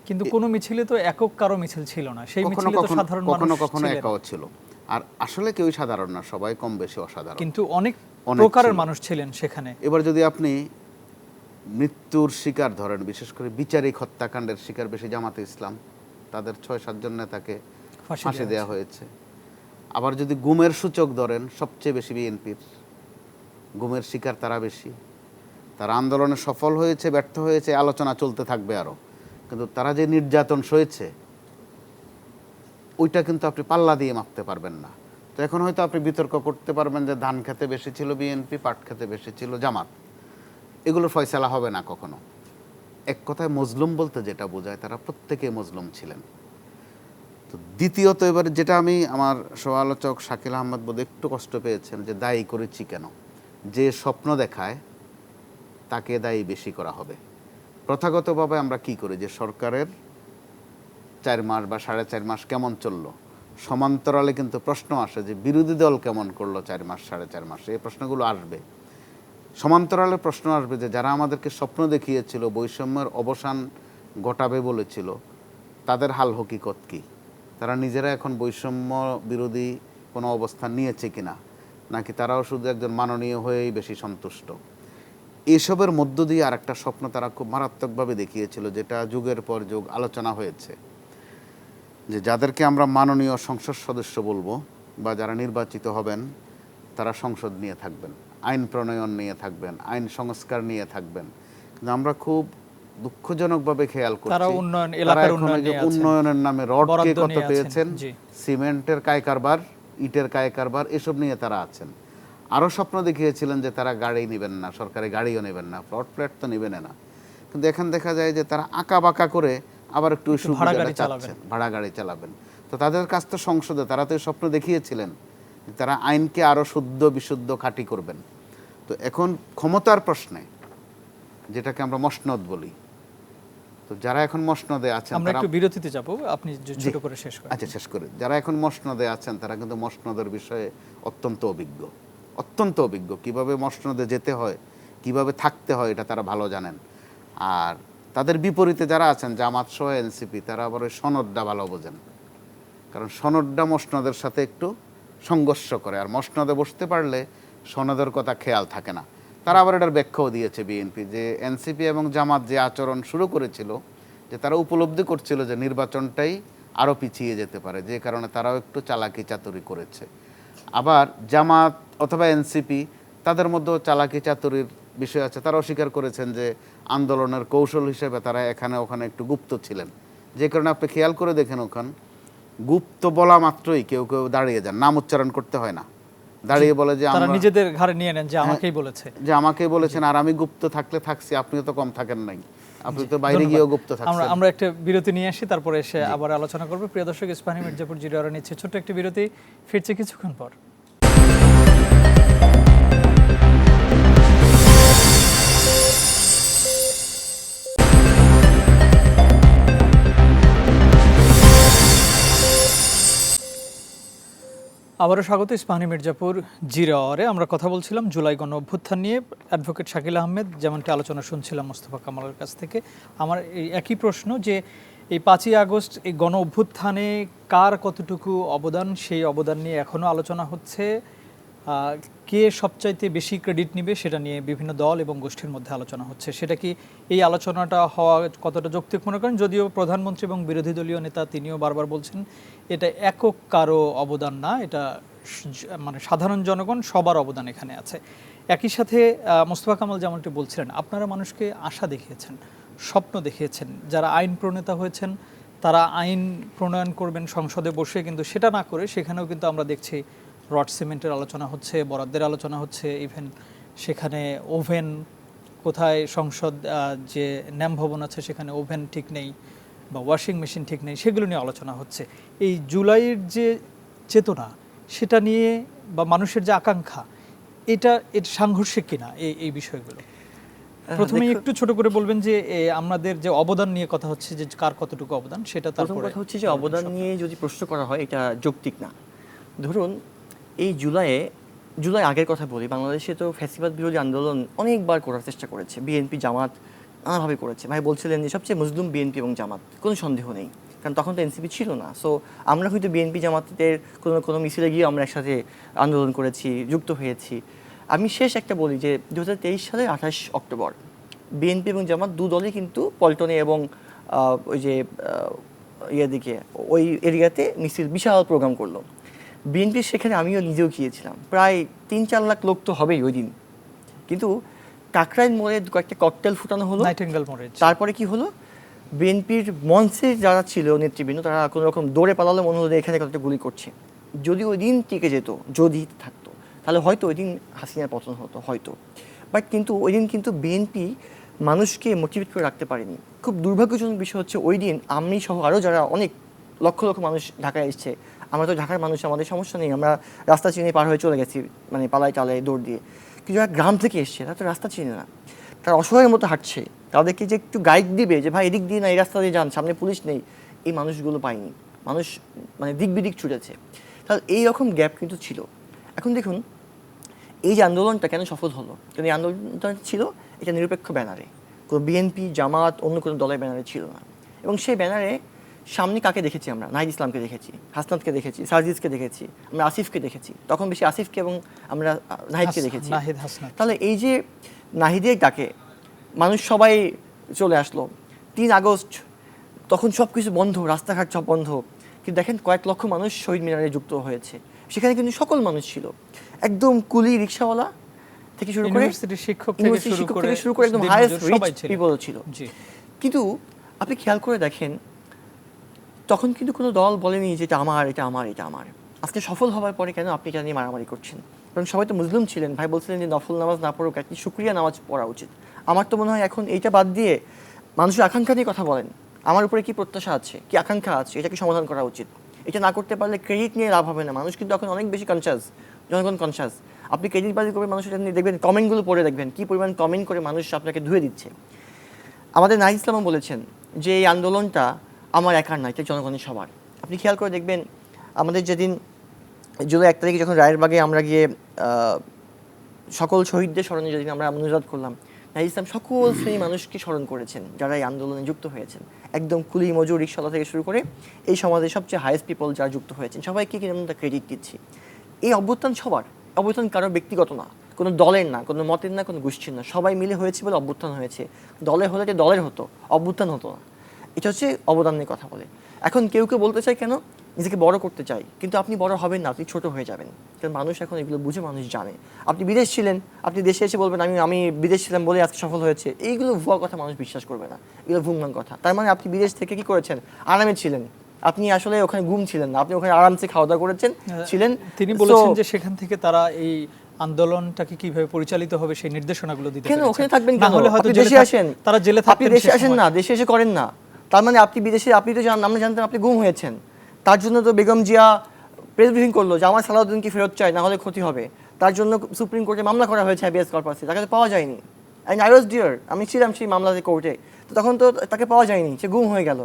কিন্তু কোন মিছিলে তো একক কারো মিছিল ছিল না, সেই মিছিলে তো সাধারণ মানুষ কখনো একাও ছিল। আর আসলে কেউই সাধারণ না, সবাই কম বেশি অসাধারণ। কিন্তু অনেক প্রকারের ছিল। মানুষ ছিলেন সেখানে। এবার যদি আপনি মৃত্যুর শিকার ধরেন, বিশেষ করে বিচারিক হত্যাকাণ্ডের শিকার বেশি জামাতে ইসলাম, তাদের 6-7 জন নেতাকে ফাঁসি দেওয়া হয়েছে। আবার যদি গুমের সূচক ধরেন, সবচেয়ে বেশি বিএনপির গুমের শিকার তারা বেশি। তারা আন্দোলনে সফল হয়েছে, ব্যর্থ হয়েছে, আলোচনা চলতে থাকবে আরও, কিন্তু তারা যে নির্যাতন সয়েছে ওইটা কিন্তু আপনি পাল্লা দিয়ে মাপতে পারবেন না। তো এখন হয়তো আপনি বিতর্ক করতে পারবেন যে ধান খেতে বেশি ছিল বিএনপি, পাট খেতে বেশি ছিল জামাত, এগুলোর ফয়সালা হবে না কখনো। এক কথায় মজলুম বলতে যেটা বোঝায়, তারা প্রত্যেকে মজলুম ছিলেন। তো দ্বিতীয়ত এবার যেটা আমি, আমার সহ-আলোচক শাকিল আহমদ বোধ একটু কষ্ট পেয়েছেন যে দায়ী করেছি কেন, যে স্বপ্ন দেখায় তাকে দায়ী বেশি করা হবে। প্রথাগতভাবে আমরা কি করি, যে সরকারের 4 মাস বা 4.5 মাস কেমন চললো, সমান্তরালে কিন্তু প্রশ্ন আসে যে বিরোধী দল কেমন করলো 4 মাস 4.5 মাস, এই প্রশ্নগুলো আসবে। সমান্তরালে প্রশ্ন আসবে যে যারা আমাদেরকে স্বপ্ন দেখিয়েছিল, বৈষম্যের অবসান ঘটাবে বলেছিল, তাদের হাল হকিকত কি? তারা নিজেরা এখন বৈষম্য বিরোধী কোনো অবস্থান নিয়েছে কিনা, নাকি তারাও শুধু একজন মাননীয় হয়েই বেশি সন্তুষ্ট? এসবের মধ্য দিয়ে আরেকটা স্বপ্ন তারা খুব মারাত্মকভাবে দেখিয়েছিল, যেটা যুগের পর যুগ আলোচনা হয়েছে, যে যাদেরকে আমরা মাননীয় সংসদ সদস্য বলবো বা যারা নির্বাচিত হবেন, তারা সংসদ নিয়ে থাকবেন, আইন প্রণয়ন নিয়ে থাকবেন, আইন সংস্কার নিয়ে থাকবেন। কিন্তু আমরা খুব দুঃখজনকভাবে খেয়াল করছি তারা উন্নয়ন, এলাকার উন্নয়ন নিয়ে আছেন। উন্নয়নের নামে রড কে বরাদ্দ কত নিয়ে আছেন, পেয়েছেন, জি। সিমেন্টের কায় কারবার, ইটের কায় কারবার, এসব নিয়ে তারা আছেন। আরও স্বপ্ন দেখিয়েছিলেন যে তারা গাড়ি নেবেন না, সরকারি গাড়িও নেবেন না, প্লট ফ্ল্যাট তো নেবেন না। কিন্তু এখন দেখা যায় যে তারা আঁকা বাঁকা করে আবার একটু ভাড়া গাড়ি চালাচ্ছেন, ভাড়া গাড়ি চালাবেন। তো তাদের কাছ তো সংসদে তারা তো এই স্বপ্ন দেখিয়েছিলেন যে তারা আইনকে আরও শুদ্ধ বিশুদ্ধ খাঁটি করবেন। তো এখন ক্ষমতার প্রশ্নে, যেটাকে আমরা মসনদ বলি, তো যারা এখন মসনদে আছেন, আমরা তারা, একটু বিরতিতে যাব, আপনি ছোট করে শেষ করেন। আচ্ছা শেষ করে, যারা এখন মসনদে আছেন তারা কিন্তু মসনদের বিষয়ে অত্যন্ত অভিজ্ঞ, অত্যন্ত অভিজ্ঞ। কিভাবে মসনদে যেতে হয়, কিভাবে থাকতে হয়, এটা তারা ভালো জানেন। আর তাদের বিপরীতে যারা আছেন, জামাত সহ এনসিপি, তারা আবার ওই সনদটা ভালো বোঝেন, কারণ সনদটা মসনদের সাথে একটু সংঘর্ষ করে, আর মসনদে বসতে পারলে সনদের কথা খেয়াল থাকে না। তারা আবার এটার ব্যাখ্যাও দিয়েছে বিএনপি, যে এনসিপি এবং জামাত যে আচরণ শুরু করেছিল, যে তারা উপলব্ধি করছিল যে নির্বাচনটাই আরও পিছিয়ে যেতে পারে, যে কারণে তারাও একটু চালাকি চাতুরি করেছে। আবার জামাত অথবা এনসিপি, তাদের মধ্যেও চালাকি চাতুরির বিষয় আছে। তারাও স্বীকার করেছেন যে আন্দোলনের কৌশল হিসেবে তারা এখানে ওখানে একটু গুপ্ত ছিলেন, যে কারণে আপনি খেয়াল করে দেখেন ওখানে গুপ্ত বলা মাত্রই কেউ কেউ দাঁড়িয়ে যান, নাম উচ্চারণ করতে হয় না, দাঁড়িয়ে বলে যে তারা আমরা, নিজেদের ঘাড়ে নিয়ে নেন যে আমাকেই বলেছে, যে আমাকেই বলেছেন, আর আমি গুপ্ত থাকলে থাকছি, আপনিও তো কম থাকেন নাই, আপনি তো বাইরে গিয়েও গুপ্ত থাকছেন। আমরা একটা বিরতি নিয়ে আসি, তারপরে এসে আবার আলোচনা করব। প্রিয় দর্শক, ইস্পাহানী মির্জাপুর জিরোয়ারা নিচ্ছে ছোট্ট একটি বিরতি, ফিরছে কিছুক্ষণ পর। আবারও স্বাগত ইস্পাহানী মির্জাপুর জিরোয়ারে। আমরা কথা বলছিলাম জুলাই গণ অভ্যুত্থান নিয়ে। অ্যাডভোকেট শাকিল আহমেদ যেমনটি আলোচনা শুনছিলাম মোস্তফা কামালের কাছ থেকে, আমার এই একই প্রশ্ন যে এই 5ই আগস্ট এই গণ অভ্যুত্থানে কার কতটুকু অবদান, সেই অবদান নিয়ে এখনও আলোচনা হচ্ছে। কে সবচাইতে বেশি ক্রেডিট নেবে সেটা নিয়ে বিভিন্ন দল এবং গোষ্ঠীর মধ্যে আলোচনা হচ্ছে। সেটা কি এই আলোচনাটা হওয়া কতটা যৌক্তিক মনে করেন? যদিও প্রধানমন্ত্রী এবং বিরোধী দলীয় নেতা তিনিও বারবার বলছেন এটা একক কারো অবদান না, এটা মানে সাধারণ জনগণ সবার অবদান এখানে আছে। একই সাথে মোস্তফা কামাল যেমনটি বলছিলেন, আপনারা মানুষকে আশা দেখিয়েছেন, স্বপ্ন দেখিয়েছেন, যারা আইন প্রণেতা হয়েছেন তারা আইন প্রণয়ন করবেন সংসদে বসে, কিন্তু সেটা না করে সেখানেও কিন্তু আমরা দেখছি রড সিমেন্টের আলোচনা হচ্ছে, বরাদ্দের আলোচনা হচ্ছে, ইভেন সেখানে ওভেন কোথায়, সংসদ যে ন্যাম ভবন আছে সেখানে ওভেন ঠিক নেই বা ওয়াশিং মেশিন ঠিক নেই, সেগুলো নিয়ে আলোচনা হচ্ছে। এই জুলাইয়ের যে চেতনা সেটা নিয়ে বা মানুষের যে আকাঙ্ক্ষা, এটা সাংঘর্ষিক কিনা এই বিষয়গুলো? প্রথমে একটু ছোট করে বলবেন যে আমাদের যে অবদান নিয়ে কথা হচ্ছে, যে কার কতটুকু অবদান, সেটা প্রথম কথা হচ্ছে যে অবদান নিয়ে যদি প্রশ্ন করা হয় এটা যৌক্তিক না। ধরুন এই জুলাই আগের কথা বলি, বাংলাদেশে তো ফ্যাসিবাদ বিরোধী আন্দোলন অনেকবার করার চেষ্টা করেছে, বিএনপি জামাত নানাভাবে করেছে। ভাই বলছিলেন যে সবচেয়ে মজলুম বিএনপি এবং জামাত, কোনো সন্দেহ নেই, কারণ তখন তো এনসিপি ছিল না। সো আমরা হয়তো বিএনপি জামাতের কোনো মিছিলে গিয়ে আমরা একসাথে আন্দোলন করেছি, যুক্ত হয়েছি। আমি শেষ একটা বলি যে 2023 সালের 28 অক্টোবর বিএনপি এবং জামাত দু দলই কিন্তু পল্টনে এবং ওই যে দিকে ওই এরিয়াতে মিছিল বিশাল প্রোগ্রাম করলো। বিএনপির সেখানে আমিও নিজেও গিয়েছিলাম, প্রায় 3-4 লাখ লোক তো হবেই ওই দিন। কিন্তু কাকরাইল মোড়ে কয়েকটা ককটেল ফুটানো হলো, নাইটিঙ্গেল মোড়ে। তারপরে কি হলো, বিএনপির মঞ্চে যারা ছিল নেতৃবৃন্দ তারা কোনো রকম দৌড়ে পালালো, মনে হলো এখানে কতটা গুলি করছে। যদি ওই দিন টিকে যেত, যদি থাকতো, তাহলে হয়তো ওই দিন হাসিনার পতন হতো হয়তো। বাট কিন্তু ওই দিন কিন্তু বিএনপি মানুষকে মোটিভেট করে রাখতে পারেনি। খুব দুর্ভাগ্যজনক বিষয় হচ্ছে ওই দিন আমি সহ আরও যারা অনেক লক্ষ লক্ষ মানুষ ঢাকায় এসছে, আমরা তো ঢাকার মানুষ, আমাদের সমস্যা নেই, আমরা রাস্তা চিনে পার হয়ে চলে গেছি, মানে পালায় টালায় দৌড় দিয়ে। কিন্তু যারা গ্রাম থেকে এসছে তারা তো রাস্তা চিনে না, তারা অসহায়ের মতো হাঁটছে, তাদেরকে যে একটু গাইড দিবে যে ভাই এদিক দিয়ে না, এই রাস্তা দিয়ে যান, সামনে পুলিশ নেই, এই মানুষগুলো পায়নি। মানুষ মানে দিক বিদিক ছুটেছে। তাহলে এইরকম গ্যাপ কিন্তু ছিল। এখন দেখুন এই যে আন্দোলনটা কেন সফল হলো, কিন্তু এই আন্দোলনটা ছিল এটা নিরপেক্ষ ব্যানারে, কোনো বিএনপি জামাত অন্য কোনো দলের ব্যানারে ছিল না। এবং সেই ব্যানারে সামনে কাকে দেখেছি আমরা? নাহিদ ইসলামকে দেখেছি, হাসনাতকে দেখেছি, সার্জিসকে দেখেছি, আমরা আসিফকে দেখেছি, তখন বেশি আসিফকে এবং আমরা নাহিদকে দেখেছি। তাহলে এই যে নাহিদের ডাকে মানুষ সবাই চলে আসলো 3 আগস্ট, তখন সব কিছু বন্ধ, রাস্তাঘাট সব বন্ধ, কিন্তু দেখেন কয়েক লক্ষ মানুষ শহীদ মিনারে যুক্ত হয়েছে। সেখানে কিন্তু সকল মানুষ ছিল, একদম কুলি রিক্সাওয়ালা থেকে শুরু করে শিক্ষক থেকে শুরু করে একদম হাইয়েস্ট রিচ পিপল ছিল। কিন্তু আপনি খেয়াল করে দেখেন তখন কিন্তু কোনো দল বলেনি যে এটা আমার, এটা আমার, এটা আমার। আজকে সফল হওয়ার পরে কেন আপনি এটা নিয়ে মারামারি করছেন? কারণ সবাই তো মুসলিম ছিলেন, ভাই বলছিলেন যে নফল নামাজ না পড়ুক, একটি শুকরিয়া নামাজ পড়া উচিত। আমার তো মনে হয় এখন এইটা বাদ দিয়ে মানুষের আকাঙ্ক্ষা নিয়ে কথা বলেন, আমার উপরে কি প্রত্যাশা আছে, কি আকাঙ্ক্ষা আছে, এটাকে সমাধান করা উচিত। এটা না করতে পারলে ক্রেডিট নিয়ে লাভ হবে না। মানুষ কিন্তু এখন অনেক বেশি কনসাস, জনগণ কনসাস। আপনি ক্রেডিট বাজি করবেন, মানুষ এটা নিয়ে দেখবেন, কমেন্টগুলো পড়ে দেখবেন কী পরিমাণ কমেন্ট করে মানুষ আপনাকে ধুয়ে দিচ্ছে। আমাদের নাহিদ ইসলামও বলেছেন যে এই আন্দোলনটা আমার একার নয়, এটা জনগণের সবার। আপনি খেয়াল করে দেখবেন আমাদের যেদিন জুলাই 1 তারিখে যখন রায়েরবাগে আমরা গিয়ে সকল শহীদদের স্মরণে যেদিন আমরা মোনাজাত করলাম, নাহিদ ইসলাম সকল শ্রেণী মানুষকে স্মরণ করেছেন যারা এই আন্দোলনে যুক্ত হয়েছেন, একদম কুলি মজুর রিক্সাওয়ালা থেকে শুরু করে এই সমাজের সবচেয়ে হাইয়েস্ট পিপল যারা যুক্ত হয়েছেন, সবাইকে কিন্তু আমরা ক্রেডিট দিচ্ছি। এই অভ্যুত্থান সবার, অভ্যুত্থান কারো ব্যক্তিগত না, কোনো দলের না, কোনো মতের না, কোনো গোষ্ঠীর না, সবাই মিলে হয়েছে বলে অভ্যুত্থান হয়েছে। দলে হলে যে দলের হতো, অভ্যুত্থান হতো না। এটা হচ্ছে অবদানের কথা বলে। এখন কেউ কেউ বলতে চায় কেন নিজেকে বড় করতে চাই, কিন্তু আপনি বড় হবেন না, আপনি ছোট হয়ে যাবেন। কারণ মানুষ এখন এগুলো বুঝে, মানুষ জানে। আপনি বিদেশ ছিলেন, আপনি দেশে এসে বলবেন আমি বিদেশ ছিলাম বলে আজকে সফল হয়েছে, এইগুলো ভুয়া কথা, মানুষ বিশ্বাস করবে না, এগুলো ভুলভাল কথা। তার মানে আপনি বিদেশ থেকে কি করেছেন? আরামে ছিলেন, আপনি আসলে ওখানে ঘুম ছিলেন না, আপনি ওখানে আরামসে খাওয়া দাওয়া করেছেন ছিলেন। তিনি বলেছেন যে সেখান থেকে তারা এই আন্দোলনটাকে কিভাবে পরিচালিত হবে সেই নির্দেশনাগুলো দিতে কেন ওখানে থাকবেন, কেন হলে হয়তো দেশে আসেন, তারা জেলে থাকতেন, আপনি দেশে আসেন না, দেশে এসে করেন না। তার মানে আপনি বিদেশে, আপনি তো আমরা জানতেন আপনি গুম হয়েছেন। তার জন্য তো বেগম জিয়া প্রেস ব্রিফিং করলো যে আমার সালাউদ্দিনকে ফেরত চাই, না হলে ক্ষতি হবে। তার জন্য সুপ্রিম কোর্টে মামলা করা হয়েছে হ্যাবিয়াস কর্পাসে, তাকে তো পাওয়া যায়নি। অ্যান্ড আই ওয়াজ ডিয়ার, আমি ছিলাম সেই মামলাতে কোর্টে, তো তখন তো তাকে পাওয়া যায়নি, সে গুম হয়ে গেল।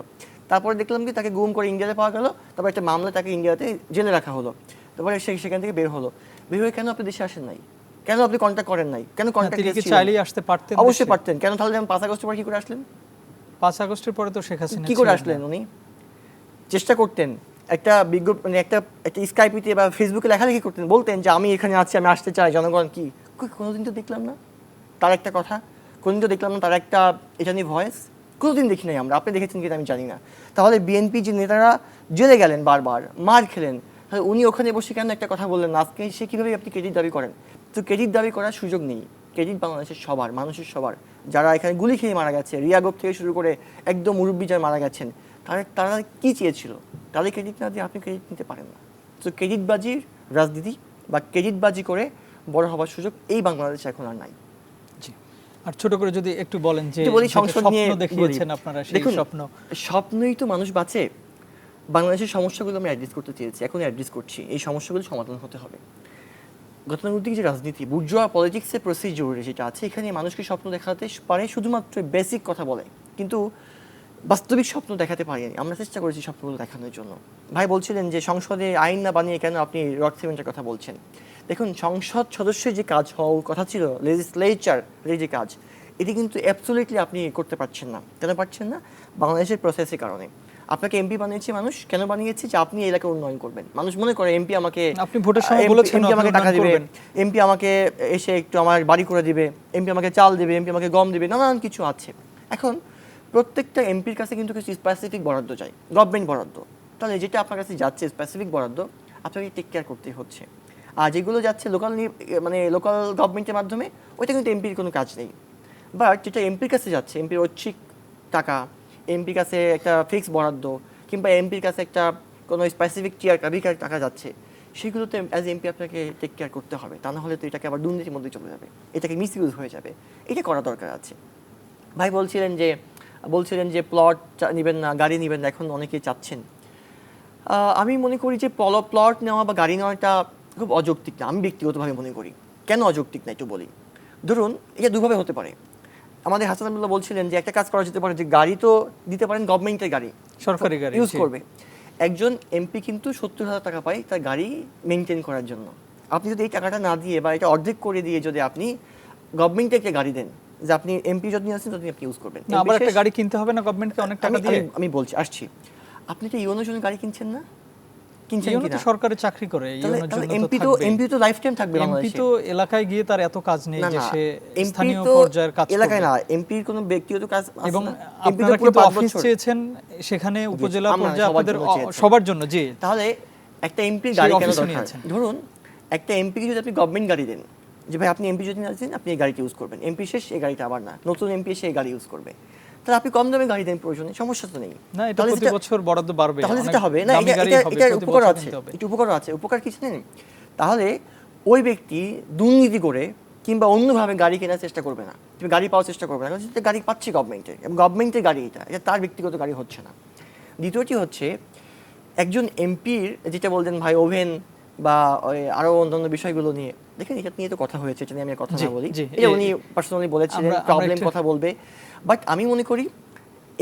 তারপরে দেখলাম কি তাকে গুম করে ইন্ডিয়াতে পাওয়া গেল, তারপর একটা মামলা তাকে ইন্ডিয়াতে জেলে রাখা হলো, তারপরে সেখান থেকে বের হলো। বের হয়ে কেন আপনি দেশে আসেন নাই? কেন আপনি কন্ট্যাক্ট করেন নাই? কেন কন্ট্যাক্ট চাইলেই আসতে পারতেন? অবশ্যই পারতেন। কেন তাহলে 5 আগস্টের পর কি করে আসলেন? 5 আগস্টের পরে তো শেখ হাসিনা কি করে আসলেন? উনি চেষ্টা করতেন, একটা বিজ্ঞপ্তি, মানে একটা স্কাইপিতে বা ফেসবুকে লেখালেখি করতেন, বলতেন যে আমি এখানে আছি, আমি আসতে চাই, জনগণ কি। কোনোদিন তো দেখলাম না তার একটা কথা, কোনোদিন তো দেখলাম না তার একটা এটা নিয়ে ভয়েস, কোনোদিন দেখি নাই আমরা। আপনি দেখেছেন কিনা আমি জানি না। তাহলে বিএনপি যে নেতারা জেলে গেলেন, বারবার মার খেলেন, তাহলে উনি ওখানে বসে কেন একটা কথা বললেন না? আজকে সে কীভাবে আপনি ক্রেডিট দাবি করেন? তো ক্রেডিট দাবি করার সুযোগ নেই। ক্রেডিট বাংলাদেশের সবার, মানুষের সবার। যারা এখানে গুলি খেয়ে মারা গেছে, রিয়াগোপ থেকে শুরু করে একদম মুরব্বী যারা মারা গেছেন, তারা কি চেয়েছিল? তাদের ক্রেডিট না দিয়ে আপনি ক্রেডিট নিতে পারেন না। তো ক্রেডিটবাজির রাজনীতি বা ক্রেডিটবাজি করে বড় হওয়ার সুযোগ এই বাংলাদেশে এখন আর নাই। আর ছোট করে যদি একটু বলেন যে সংসদ নিয়ে দেখিয়েছেন আপনারা, সেই স্বপ্নই তো মানুষ বাঁচে। বাংলাদেশের সমস্যাগুলো আমরা অ্যাড্রেস করতে চেয়েছি, এখন অ্যাড্রেস করছি। এই সমস্যাগুলো সমাধান হতে হবে। গতানুগতিক যে রাজনীতি, বুর্জোয়া পলিটিক্সের প্রসিডিউর যেটা আছে, এখানে মানুষকে স্বপ্ন দেখাতে পারে শুধুমাত্র বেসিক কথা বলে, কিন্তু বাস্তবিক স্বপ্ন দেখাতে পারিনি। আমরা চেষ্টা করেছি স্বপ্নগুলো দেখানোর জন্য। ভাই বলছিলেন যে সংসদে আইন না বানিয়ে কেন আপনি রড সিমেন্টের কথা বলছেন। দেখুন, সংসদ সদস্যের যে কাজ হওয়ার কথা ছিল, লেজিসলেচারের যে কাজ, এটি কিন্তু অ্যাবসলিউটলি আপনি করতে পারছেন না। কেন পারছেন না? বাংলাদেশের প্রসেসের কারণে। আপনাকে এমপি বানিয়েছে মানুষ, কেন বানিয়েছে? যে আপনি এই এলাকার উন্নয়ন করবেন। মানুষ মনে করে এমপি আমাকে, আপনি ভোটের সময় বলেছেন এমপি আমাকে আপনি টাকা উন্নয়ন দিবে, করবেন। এমপি আমাকে এসে একটু আমার বাড়ি করে দিবে, এমপি আমাকে চাল দিবে, এমপি আমাকে গম দিবে, নানান কিছু আছে। এখন প্রত্যেকটা এমপির কাছে কিন্তু কিছু স্পেসিফিক বরাদ্দ চাই, গভর্নমেন্ট বরাদ্দ। তাহলে যেটা আপনার কাছে যাচ্ছে স্পেসিফিক বরাদ্দ, আপনাকে টেক কেয়ার করতে হচ্ছে। আর যেগুলো যাচ্ছে লোকাল, মানে লোকাল গভর্নমেন্টের মাধ্যমে, ওইটা কিন্তু এমপির কোনো কাজ নেই। বাট যেটা এমপির কাছে যাচ্ছে, এমপির ঐচ্ছিক টাকা, এমপির কাছে একটা ফিক্স বরাদ্দ, কিংবা এমপির কাছে একটা কোনো স্পেসিফিক টিয়ার টাকা যাচ্ছে, সেগুলোতে অ্যাজ এমপি আপনাকে টেক কেয়ার করতে হবে। তা না হলে তো এটাকে আবার দুর্নীতির মধ্যে চলে যাবে, এটাকে মিস ইউজ হয়ে যাবে। এটা করা দরকার আছে। ভাই বলছিলেন যে প্লট নেবেন না, গাড়ি নেবেন না, এখন অনেকেই চাচ্ছেন। আমি মনে করি যে প্লট নেওয়া বা গাড়ি নেওয়াটা খুব অযৌক্তিক না, আমি ব্যক্তিগতভাবে মনে করি। কেন অযৌক্তিক না একটু বলি। ধরুন এটা দুভাবে হতে পারে। আমাদের হাসান আবদুল্লাহ বলছিলেন যে একটা কাজ করা যেতে পারে, যে গাড়ি তো দিতে পারেন গভর্নমেন্টের গাড়ি, সরকারি গাড়ি ইউজ জি। করবে। একজন এমপি কিন্তু 70,000 টাকা পায় তার গাড়ি মেনটেন করার জন্য। আপনি যদি এই টাকাটা না দিয়ে বা এটা অর্ধেক করে দিয়ে যদি আপনি গভর্নমেন্টে একটা গাড়ি দেন, যে আপনি এমপি যদি আছেন ততদিন আপনি ইউজ করবেন। না, আবার একটা গাড়ি কিনতে হবে না গভর্নমেন্টকে অনেক টাকা দিয়ে? আমি বলছি, আসছি। আপনি কি ইউনোর জন্য গাড়ি কিনছেন না? কিনছেন ইউনো কিনা? তো সরকারি চাকরি করে, ইউনোর জন্য তো এমপি তো লাইফ টাইম থাকবে এমপি বাংলাদেশে। তো এলাকায় গিয়ে তার এত কাজ নেই না যে না, সে এমপি স্থানীয় তো পর্যায়ের কাজ এলাকায় করবে। না, এমপির কোনো ব্যক্তিগত কাজ আছে এবং না? এমপি তো আপনারা পুরো কিন্তু 5 অফিস বছর। চেয়েছেন সেখানে উপজেলা আমরা পর্যায়ে সবার আপনাদের জন্য চেয়েছি। সবার জন্য জি। তাহলে একটা এমপির সেই গাড়ি কেন অফিসে দরকার? নিয়েছেন। ধরুন একটা এমপিকে যদি আপনি গভর্নমেন্ট গাড়ি দেন, যে ভাই আপনি এমপি যদি আছেন আপনি এই গাড়িটা ইউজ করবেন, এমপি শেষ এই গাড়িটা আবার না, নতুন এমপি এসে এই গাড়ি ইউজ করবে, তাহলে আপনি কম দামে গাড়ি দেন, প্রয়োজনে সমস্যা তো নেই। না, এটা তাহলে প্রতি বছর বরাদ্দ বাড়বে, তাহলে অনেক যেটা হবে না, দামি গাড়ি হবে, এটা প্রতি উপকার বছর আছে, কিনতে হবে। একটু উপকার আছে। উপকার কিছু নেই, তাহলে ওই ব্যক্তি দুর্নীতি করে কিংবা অন্যভাবে গাড়ি কেনার চেষ্টা করবে না, তুমি গাড়ি পাওয়ার চেষ্টা করবে না, কারণ সে গাড়ি পাচ্ছে গভর্নমেন্টের, এবং গভর্নমেন্টের গাড়ি এটা তার ব্যক্তিগত গাড়ি হচ্ছে না। দ্বিতীয়টি হচ্ছে একজন এমপির, যেটা বলতেন ভাই ওভেন বা আরো অন্যান্য বিষয়গুলো নিয়ে, দেখেন এটা নিয়ে তো কথা হয়েছে, এটা নিয়ে আমি আর কথা জি, না বলি, জি, এটা উনি পার্সোনালি বলেছিলেন, আমরা প্রবলেম একটু- কথা বলবে। বাট আমি মনে করি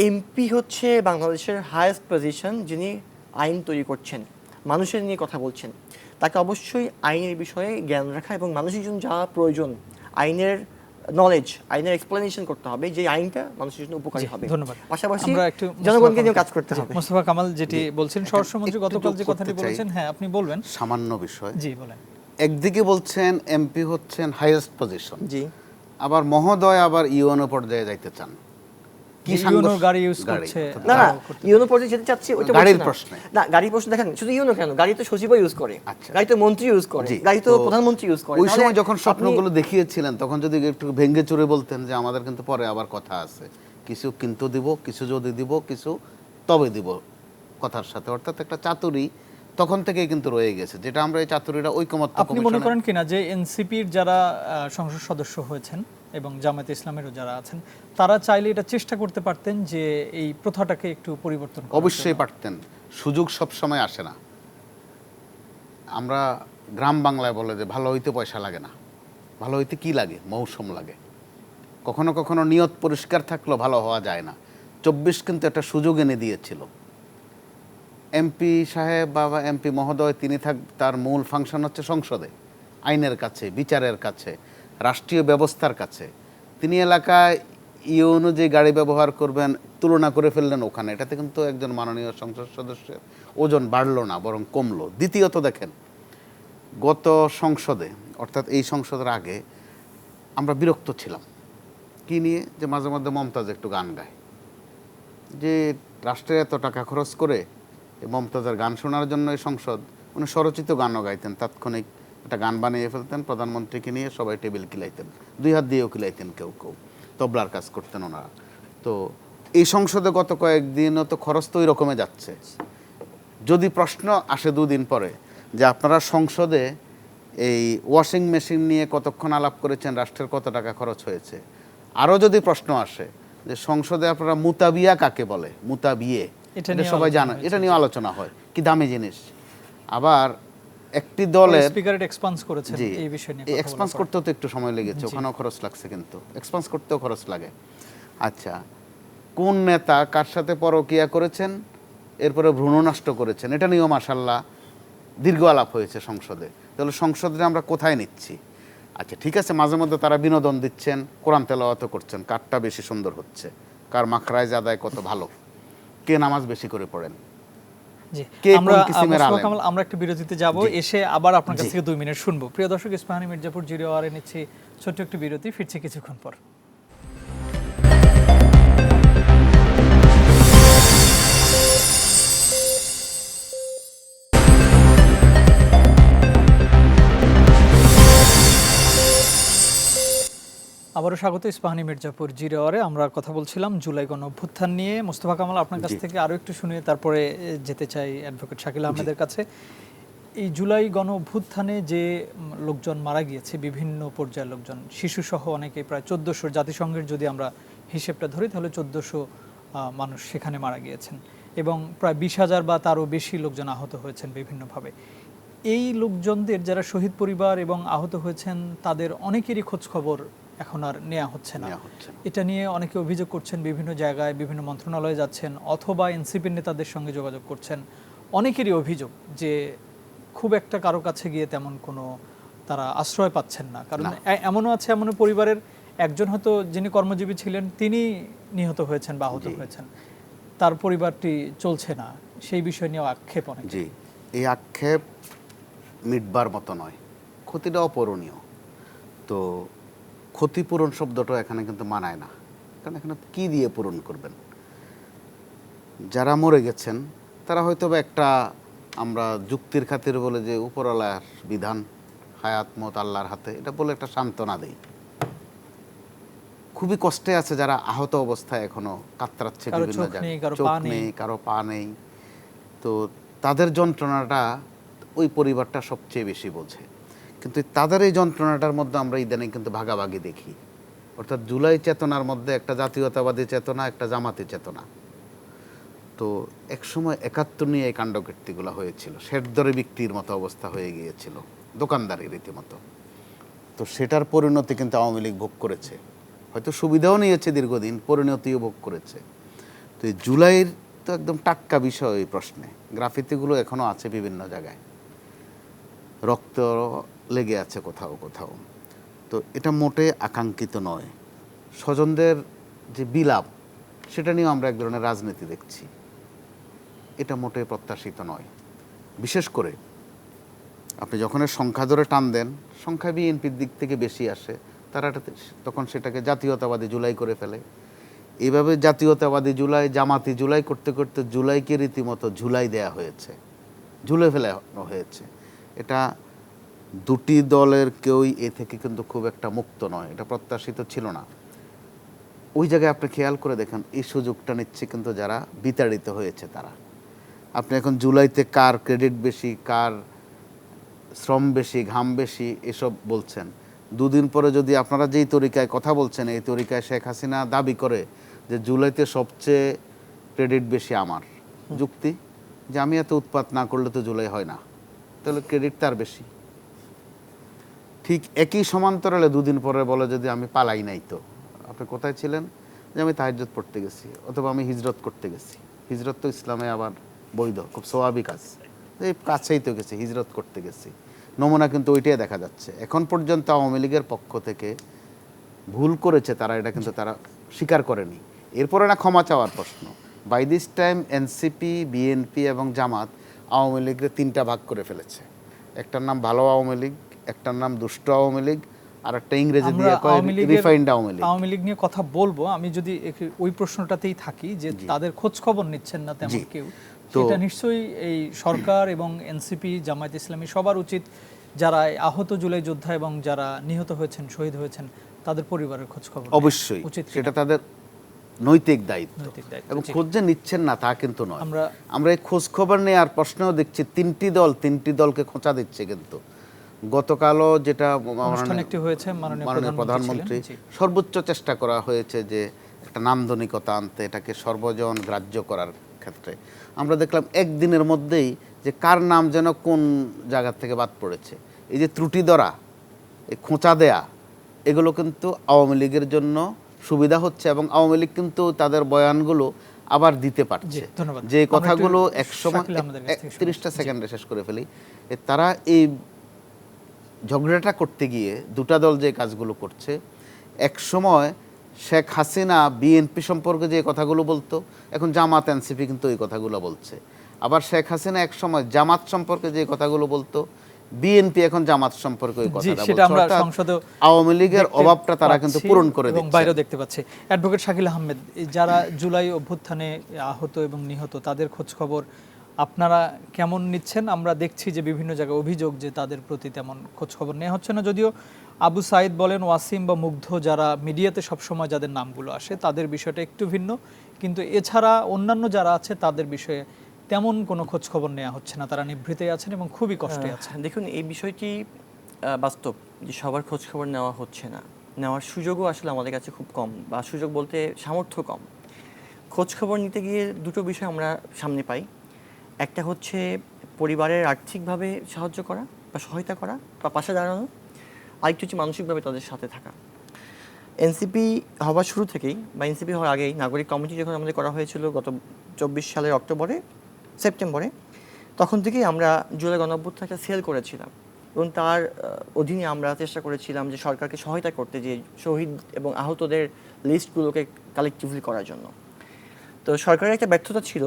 এমপি হচ্ছে বাংলাদেশের হায়েস্ট পজিশন, যিনি আইন তৈরি করছেন, মানুষের নিয়ে কথা বলছেন। তাকে অবশ্যই আইনের বিষয়ে জ্ঞান রাখা এবং মানুষের জন্য যা প্রয়োজন, আইনের নলেজ, আইনের এক্সপ্লেনেশন করতে হবে, যে আইনটা মানুষের জন্য উপকারী জি, হবে। ধন্যবাদ। পাশাপাশি আমরা একটু জনগণকে নিয়ে মোস্তফা কাজ করতে জি, হবে। মোস্তফা কামাল যেটি বলছেন, স্বরাষ্ট্রমন্ত্রী একটু গতকাল যে যোগ কথাটি করতে চাই। বলেছেন, হ্যাঁ আপনি বলবেন। সামান্য বিষয়। জি বলেন। একদিকে বলছেন এমপি হচ্ছেন হাইয়েস্ট পজিশন, জি, আবার মহোদয় আবার ইউএনও পর্যায়ে যাইতে চান। কি যে ইউনো সাংঘর্ষিক গাড়ি ইউজ গাড়ি। করছে, না না, করতে- ইউনো পর্যায়ে যেতে চাচ্ছি ওইটা গাড়ির বলছি না। প্রশ্নে। না, গাড়ির প্রশ্ন দেখেন, শুধু ইউনো কেন, গাড়ি তো সচিবও ইউজ করে, আচ্ছা। গাড়ি তো মন্ত্রী ইউজ করে, জি, গাড়ি তো প্রধানমন্ত্রী ইউজ করে। ওই তাহলে সময় যখন আপনি- স্বপ্নগুলো দেখিয়েছিলেন তখন যদি একটু ভেঙ্গে চুরে বলতেন যে আমাদের কিন্তু পরে আবার কথা আছে, কিছু কিন্তু দিব, কিছু যদি দিব, কিছু তবে দিব কথার সাথে, অর্থাৎ একটা চাতুরি তখন থেকেই কিন্তু রয়ে গেছে, যেটা আমরা এই চাতুরিটা ঐকমত্য আপনি মনে কমিশনে- করেন কিনা যে এনসিপির যারা সংসদ সদস্য হয়েছেন এবং জামায়াতে ইসলামেরও যারা আছেন, তারা চাইলে এটা চেষ্টা করতে পারতেন যে এই প্রথাটাকে একটু পরিবর্তন করার অবশ্যই জন্য? পারতেন, সুযোগ সব সময় আসে না। আমরা গ্রাম বাংলায় বলে যে ভালো হইতে পয়সা লাগে না, ভালো হইতে কি লাগে, মৌসুম লাগে। কখনো কখনো নিয়ত পরিষ্কার থাকলেও ভালো হওয়া যায় না। 24 কিন্তু একটা সুযোগ এনে দিয়েছিল। এমপি সাহেব বা এমপি মহোদয় তিনি তার মূল ফাংশন হচ্ছে সংসদে, আইনের কাছে, বিচারের কাছে, রাষ্ট্রীয় ব্যবস্থার কাছে। তিনি এলাকায় ইয়ে অনুযায়ী গাড়ি ব্যবহার করবেন, তুলনা করে ফেললেন ওখানে, এটাতে কিন্তু একজন মাননীয় সংসদ সদস্যের ওজন বাড়লো না, বরং কমলো। দ্বিতীয়ত দেখেন, গত সংসদে অর্থাৎ এই সংসদের আগে আমরা বিরক্ত ছিলাম কি নিয়ে, যে মাঝে মধ্যে মমতাজ একটু গান গায়, যে রাষ্ট্রে এত টাকা খরচ করে মমতাজের গান শোনার জন্য এই সংসদ, উনি স্বরচিত গানও গাইতেন, তাৎক্ষণিক একটা গান বানিয়ে ফেলতেন, প্রধানমন্ত্রীকে নিয়ে সবাই টেবিল কিলাইতেন, 2 হাত দিয়েও কিলাইতেন, কেউ কেউ তবলার কাজ করতেন ওনারা। তো এই সংসদে গত কয়েকদিনও তো খরচ তো ওই রকমে যাচ্ছে। যদি প্রশ্ন আসে 2 দিন পরে যে আপনারা সংসদে এই ওয়াশিং মেশিন নিয়ে কতক্ষণ আলাপ করেছেন, রাষ্ট্রের কত টাকা খরচ হয়েছে, আরও যদি প্রশ্ন আসে যে সংসদে আপনারা মুতাবিয়া কাকে বলে, মুতাবিয়ে, এটা এটা নিয়ে সবাই আলোচনা জানে, হয়েছে। এটা নিয়ে আলোচনা হয়, কি দামি জিনিস। আবার একটি দলের স্পিকার এটা এক্সপান্স করেছেন জি, এই বিষয় নিয়ে এই কথা এক্সপান্স বলার পর। করতেও তো একটু সময় লেগেছে, জি। ওখানেও খরচ লাগছে, কিন্তু এক্সপান্স করতেও খরচ লাগে। আচ্ছা, কোন নেতা কার সাথে পরকীয়া করেছেন, এরপরে ভ্রূণ নষ্ট করেছেন, এটা নিয়েও মাশাল্লাহ দীর্ঘ আলাপ হয়েছে সংসদে। তাহলে সংসদে আমরা কোথায় নিচ্ছি? আচ্ছা ঠিক আছে, মাঝে মধ্যে তারা বিনোদন দিচ্ছেন, কোরআন তেলাওয়াত করছেন, কারটা বেশি সুন্দর হচ্ছে, কার মাখরাজ আদায় কত ভালো, কে নামাজ বেশি করে পড়েন, জি কে কোন আমরা কিসিমের মোস্তফা আলেম। কামাল আমরা একটা বিরতিতে যাব, জি। এসে আবার আপনার কাছ জি। থেকে 2 মিনিট শুনবো। প্রিয় দর্শক, ইস্পাহানী মির্জাপুর জিরো আওয়ারে নিচ্ছি ছোট্ট একটি বিরতি, ফিরছি কিছুক্ষণ পর। আবারও স্বাগত ইস্পাহানী মির্জাপুর জিরো আওয়ারে। আমরা কথা বলছিলাম জুলাই গণ অভ্যুত্থান নিয়ে। মোস্তফা কামাল, আপনার কাছ জি। থেকে আরো একটু শুনে তারপরে যেতে চাই অ্যাডভোকেট শাকিল আহমেদের কাছে। এই জুলাই গণ অভ্যুত্থানে যে লোকজন মারা গিয়েছে, বিভিন্ন পর্যায়ের লোকজন, শিশুসহ অনেকে, প্রায় 1400, জাতিসংঘের যদি আমরা হিসেবটা ধরি তাহলে 1400 মানুষ সেখানে মারা গিয়েছেন এবং প্রায় 20,000 বা তারও বেশি লোকজন আহত হয়েছেন বিভিন্নভাবে। এই লোকজনদের যারা শহীদ পরিবার এবং আহত হয়েছেন তাদের অনেকেরই খোঁজ খবর এখন আর নেওয়া হচ্ছে না। এটা নিয়ে অনেকে অভিযোগ করছেন, বিভিন্ন জায়গায় বিভিন্ন মন্ত্রণালয়ে যাচ্ছেন অথবা এনসিপির নেতাদের সঙ্গে যোগাযোগ করছেন। অনেকেরই অভিযোগ যে খুব একটা কারো কাছে গিয়ে তেমন কোনো তারা আশ্রয় পাচ্ছেন না। কারণ এমনও আছে, এমন পরিবারের একজন হয়তো যিনি কর্মজীবী ছিলেন তিনি নিহত হয়েছেন বা আহত হয়েছেন, তার পরিবারটি চলছে না, সেই বিষয় নিয়ে আক্ষেপ অনেক। জি, এই আক্ষেপ মিটবার মতো নয়, ক্ষতিটা অপূরণীয়। তো ক্ষতিপূরণ শব্দটা এখানে কিন্তু মানায় না, কারণ এখানে কি দিয়ে পূরণ করবেন? যারা মরে গেছেন তারা হয়তো বা একটা, আমরা যুক্তির খাতির বলে যে উপরওয়ালার বিধান, হায়াত মত আল্লাহর হাতে, এটা বলে একটা সান্ত্বনা দেই। খুবই কষ্টে আছে যারা আহত অবস্থায় এখনো কাতরাচ্ছে, বিভিন্ন জায়গায় চোখ নেই, কারো পা নেই। তো তাদের যন্ত্রণাটা ওই পরিবারটা সবচেয়ে বেশি বোঝে। কিন্তু তাদের এই যন্ত্রণাটার মধ্যে আমরা ইদানিং কিন্তু ভাগাভাগি দেখি। অর্থাৎ জুলাই চেতনার মধ্যে একটা জাতীয়তাবাদী চেতনা, একটা জামাতি চেতনা। তো একসময় 71 নিয়ে এই কাণ্ডকীর্তিগুলো হয়েছিল, শেরদরে বিক্রির মতো অবস্থা হয়ে গিয়েছিল, দোকানদারি রীতিমতো। তো সেটার পরিণতি কিন্তু আওয়ামী লীগ ভোগ করেছে, হয়তো সুবিধাও নিয়েছে দীর্ঘদিন, পরিণতিও ভোগ করেছে। তো এই জুলাইয়ের তো একদম টাটকা বিষয় এই প্রশ্নে, গ্রাফিতিগুলো এখনও আছে বিভিন্ন জায়গায়, রক্ত লেগে আছে কোথাও কোথাও। তো এটা মোটে আকাঙ্ক্ষিত নয়। স্বজনদের যে বিলাপ, সেটা নিয়েও আমরা এক ধরনের রাজনীতি দেখছি, এটা মোটে প্রত্যাশিত নয়। বিশেষ করে আপনি যখন সংখ্যা ধরে টান দেন, সংখ্যা বিএনপির দিক থেকে বেশি আসে, তারা তখন সেটাকে জাতীয়তাবাদী জুলাই করে ফেলে। এইভাবে জাতীয়তাবাদী জুলাই, জামাতি জুলাই করতে করতে জুলাইকে রীতিমতো ঝুলাই দেয়া হয়েছে, ঝুলে ফেলা হয়েছে। এটা দুটি দলের কেউই এ থেকে কিন্তু খুব একটা মুক্ত নয়, এটা প্রত্যাশিত ছিল না। ওই জায়গায় আপনি খেয়াল করে দেখেন, এই সুযোগটা নিচ্ছে কিন্তু যারা বিতাড়িত হয়েছে তারা। আপনি এখন জুলাইতে কার ক্রেডিট বেশি, কার শ্রম বেশি, ঘাম বেশি, এসব বলছেন। দুদিন পরে যদি আপনারা যেই তরিকায় কথা বলছেন, এই তরিকায় শেখ হাসিনা দাবি করে যে জুলাইতে সবচেয়ে ক্রেডিট বেশি আমার, যুক্তি যে আমি এত উৎপাত না করলে তো জুলাই হয় না, তাহলে ক্রেডিট তার বেশি। ঠিক একই সমান্তরালে দুদিন পরে বলে যদি আমি পালাই নাই, তো আপনি কোথায় ছিলেন? যে আমি তাহাজ্জুদ পড়তে গেছি, অথবা আমি হিজরত করতে গেছি। হিজরত তো ইসলামে আবার বৈধ, খুব স্বাভাবিক কাজ, এই কাছেই তো গেছি, হিজরত করতে গেছি। নমুনা কিন্তু ওইটাই দেখা যাচ্ছে। এখন পর্যন্ত আওয়ামী লীগের পক্ষ থেকে ভুল করেছে তারা, এটা কিন্তু তারা স্বীকার করেনি। এরপরে না ক্ষমা চাওয়ার প্রশ্ন। By this time NCP, BNP এবং জামাত আওয়ামী লীগের 3টা ভাগ করে ফেলেছে। একটার নাম ভালো আওয়ামী লীগ, একটার নাম দুষ্ট আওয়ামী লীগ, আর একটা ইংরেজি দিয়ে কয় রিফাইন্ড আওয়ামী লীগ। আওয়ামী লীগ নিয়ে কথা বলবো, আমি যদি ওই প্রশ্নটাতেই থাকি যে তাদের খোঁজ খবর নিচ্ছেন না তেমন কেউ, সেটা নিশ্চয়ই এই সরকার এবং এনসিপি, জামায়াত ইসলামী সবার উচিত যারা আহত জুলাই যোদ্ধা এবং যারা নিহত হয়েছেন, শহীদ হয়েছেন, তাদের পরিবারের খোঁজ খবর অবশ্যই সেটা তাদের নৈতিক দায়িত্ব। এবং খোঁজ যে নিচ্ছেন না তা কিন্তু নয়। আমরা এই খোঁজ খবর নেওয়ার প্রশ্নেও দেখছি 3টি দলকে খোঁচা দিচ্ছে। কিন্তু গতকালও যেটা মাননীয় প্রধানমন্ত্রী সর্বোচ্চ চেষ্টা করা হয়েছে যে একটা নান্দনিকতা আনতে, এটাকে সর্বজন গ্রাহ্য করার ক্ষেত্রে আমরা দেখলাম একদিনের মধ্যেই যে কার নাম যেন কোন জায়গা থেকে বাদ পড়েছে। এই যে ত্রুটি ধরা, এই খোঁচা দেয়া, এগুলো কিন্তু আওয়ামী লীগের জন্য সুবিধা হচ্ছে এবং আওয়ামী লীগ কিন্তু তাদের বয়ানগুলো আবার দিতে পারছে। যে কথাগুলো একসময় 30টা সেকেন্ডে শেষ করে ফেলি, তারা এই ঝগড়াটা করতে গিয়ে দুটা দল যে কাজগুলো করছে, এক সময় শেখ হাসিনা বিএনপি সম্পর্কে যে কথাগুলো বলতো, এখন জামাত এনসিপি কিন্তু এই কথাগুলো বলছে। আবার শেখ হাসিনা এক সময় জামাত সম্পর্কে যে কথাগুলো বলতো, বিএনপি এখন জামাত সম্পর্কে ওই জি, কথাটা সেটা বলছে। আমরা অর্থাৎ সংসদে আওয়ামী লীগের দেখতে অভাবটা তারা কিন্তু পাচ্ছি পূরণ করে এবং দিচ্ছে। বাইরেও দেখতে পাচ্ছি। অ্যাডভোকেট শাকিল আহমেদ, এই যারা জুলাই অভ্যুত্থানে আহত এবং নিহত তাদের খোঁজ খবর আপনারা কেমন নিচ্ছেন? আমরা দেখছি যে বিভিন্ন জায়গায় অভিযোগ যে তাদের প্রতি তেমন খোঁজ খবর নেওয়া হচ্ছে না, যদিও আবু সাইদ বলেন, ওয়াসিম বা মুগ্ধ যারা মিডিয়াতে সবসময় যাদের নামগুলো আসে তাদের বিষয়টা একটু ভিন্ন, কিন্তু এছাড়া অন্যান্য যারা আছে তাদের বিষয়ে তেমন কোনো খোঁজ খবর নেওয়া হচ্ছে না, তারা নিভৃতে আছেন এবং খুবই কষ্টে আছেন। দেখুন, এই বিষয়টি বাস্তব যে সবার খোঁজ খবর নেওয়া হচ্ছে না, নেওয়ার সুযোগও আসলে আমাদের কাছে খুব কম, বা সুযোগ বলতে সামর্থ্য কম। খোঁজ খবর নিতে গিয়ে দুটো বিষয় আমরা সামনে পাই। একটা হচ্ছে পরিবারের আর্থিকভাবে সাহায্য করা বা সহায়তা করা বা পাশে দাঁড়ানো, আরেকটি হচ্ছে মানসিকভাবে তাদের সাথে থাকা। এনসিপি হওয়ার শুরু থেকেই বা এনসিপি হওয়ার আগেই নাগরিক কমিটি যখন আমাদের করা হয়েছিল গত 24 সালের সেপ্টেম্বরে, তখন থেকেই আমরা জুলাই গণঅভ্যুত্থানে একটা সেল করেছিলাম এবং তার অধীনে আমরা চেষ্টা করেছিলাম যে সরকারকে সহায়তা করতে, যে শহীদ এবং আহতদের লিস্টগুলোকে কালেকটিভলি করার জন্য। তো সরকারের একটা ব্যর্থতা ছিল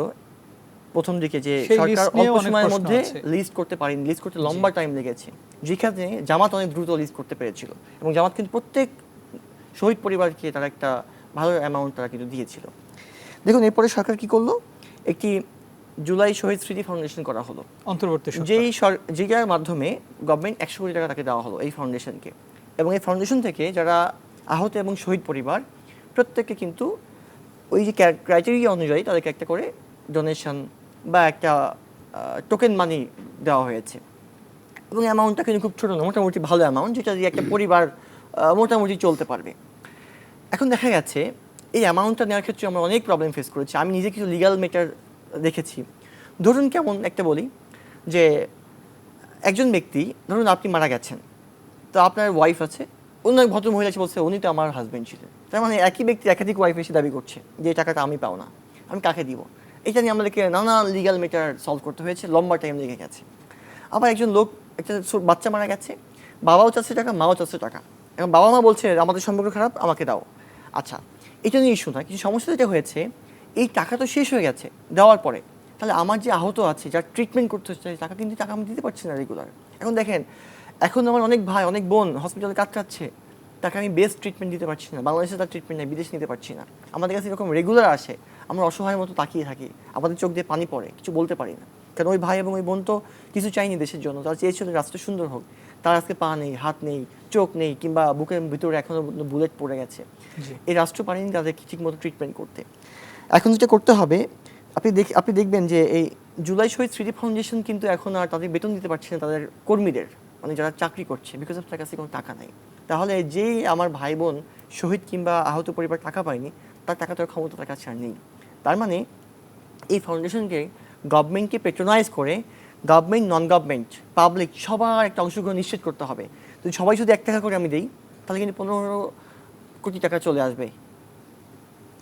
প্রথম দিকে, যে সেই সরকার list নিয়ে অল্প অনেক সময়ের প্রশ্ন মধ্যে আছে। লিস্ট করতে পারেনি, লিস্ট করতে লম্বা টাইম লেগেছে, যেখানে জামাত অনেক দ্রুত লিস্ট করতে পেরেছিল এবং জামাত কিন্তু প্রত্যেক শহীদ পরিবারকে তারা একটা ভালো অ্যামাউন্ট তারা কিন্তু দিয়েছিল। দেখুন, এরপরে সরকার কি করলো, একটি জুলাই শহীদ স্মৃতি ফাউন্ডেশন করা হলো, অন্তর্বর্তী সরকার। যেটার মাধ্যমে গভর্নমেন্ট 100 কোটি টাকা তাকে দেওয়া হলো এই ফাউন্ডেশনকে, এবং এই ফাউন্ডেশন থেকে যারা আহত এবং শহীদ পরিবার প্রত্যেককে কিন্তু ওই যে ক্রাইটেরিয়া অনুযায়ী তাদেরকে একটা করে ডোনেশন বা একটা টোকেন মানি দেওয়া হয়েছে, এবং অ্যামাউন্টটা কিন্তু খুব ছোটো না, মোটামুটি ভালো অ্যামাউন্ট, যেটা দিয়ে একটা পরিবার মোটামুটি চলতে পারবে। এখন দেখা গেছে এই অ্যামাউন্টটা নেওয়ার ক্ষেত্রে আমরা অনেক প্রবলেম ফেস করেছি। আমি নিজে কিছু লিগ্যাল ম্যাটার দেখেছি। ধরুন কেমন একটা বলি, যে একজন ব্যক্তি, ধরুন আপনি মারা গেছেন, তো আপনার ওয়াইফ আছে, অন্য এক ভদ্র মহিলা এসে বলছে উনি তো আমার হাজব্যান্ড ছিলেন। তার মানে একই ব্যক্তি একাধিক ওয়াইফ এসে দাবি করছে যে এই টাকাটা আমি পাও না, আমি কাকে দিব। এটা নিয়ে আমাদেরকে নানা লিগ্যাল ম্যাটার সলভ করতে হয়েছে, লম্বা টাইম লেগে গেছে। আবার একজন লোক, একটা বাচ্চা মারা গেছে, বাবাও চাচ্ছে টাকা, মাও চাচ্ছে টাকা, এখন বাবা মা বলছে আমাদের সম্পর্ক খারাপ, আমাকে দাও। আচ্ছা, এটা নিয়ে ইস্যু না, কিন্তু সমস্যা যেটা হয়েছে, এই টাকা তো শেষ হয়ে গেছে দেওয়ার পরে, তাহলে আমার যে আহত আছে, যার ট্রিটমেন্ট করতে হচ্ছে টাকা, কিন্তু টাকা আমি দিতে পারছি না রেগুলার। এখন দেখেন, এখন আমার অনেক ভাই অনেক বোন হসপিটালে কাটকাচ্ছে, তাকে আমি বেস্ট ট্রিটমেন্ট দিতে পারছি না, বাংলাদেশে তার ট্রিটমেন্ট নেই, বিদেশ নিতে পারছি না। আমাদের কাছে এরকম রেগুলার আসে, আমরা অসহায়ের মতো তাকিয়ে থাকি, আমাদের চোখ দিয়ে পানি পড়ে, কিছু বলতে পারি না, কারণ ওই ভাই এবং ওই বোন তো কিছু চাইনি দেশের জন্য, তারা চেয়েছিল রাষ্ট্র সুন্দর হোক, তার আজকে পা নেই, হাত নেই, চোখ নেই, কিংবা বুকের ভিতরে এখনো বুলেট পড়ে গেছে। এই রাষ্ট্র পারেনি তাদেরকে ঠিকমতো ট্রিটমেন্ট করতে। এখন যেটা করতে হবে, আপনি দেখবেন যে এই জুলাই শহীদ স্মৃতি ফাউন্ডেশন কিন্তু এখন আর তাদের বেতন দিতে পারছে না তাদের কর্মীদের, মানে যারা চাকরি করছে, বিকজ অফ তার কাছে কোনো টাকা নাই। তাহলে যেই আমার ভাই বোন শহীদ কিংবা আহত পরিবার টাকা পায়নি, তার টাকা দেওয়ার ক্ষমতা তার কাছে আর নেই। তার মানে এই ফাউন্ডেশনকে গভর্নমেন্টকে পেট্রোনাইজ করে গভর্নমেন্ট, নন গভর্নমেন্ট, পাবলিক সবার একটা অংশগ্রহণ নিশ্চিত করতে হবে। যদি সবাই শুধু 1 টাকা করে আমি দিই, তাহলে কিন্তু 15 কোটি টাকা চলে আসবে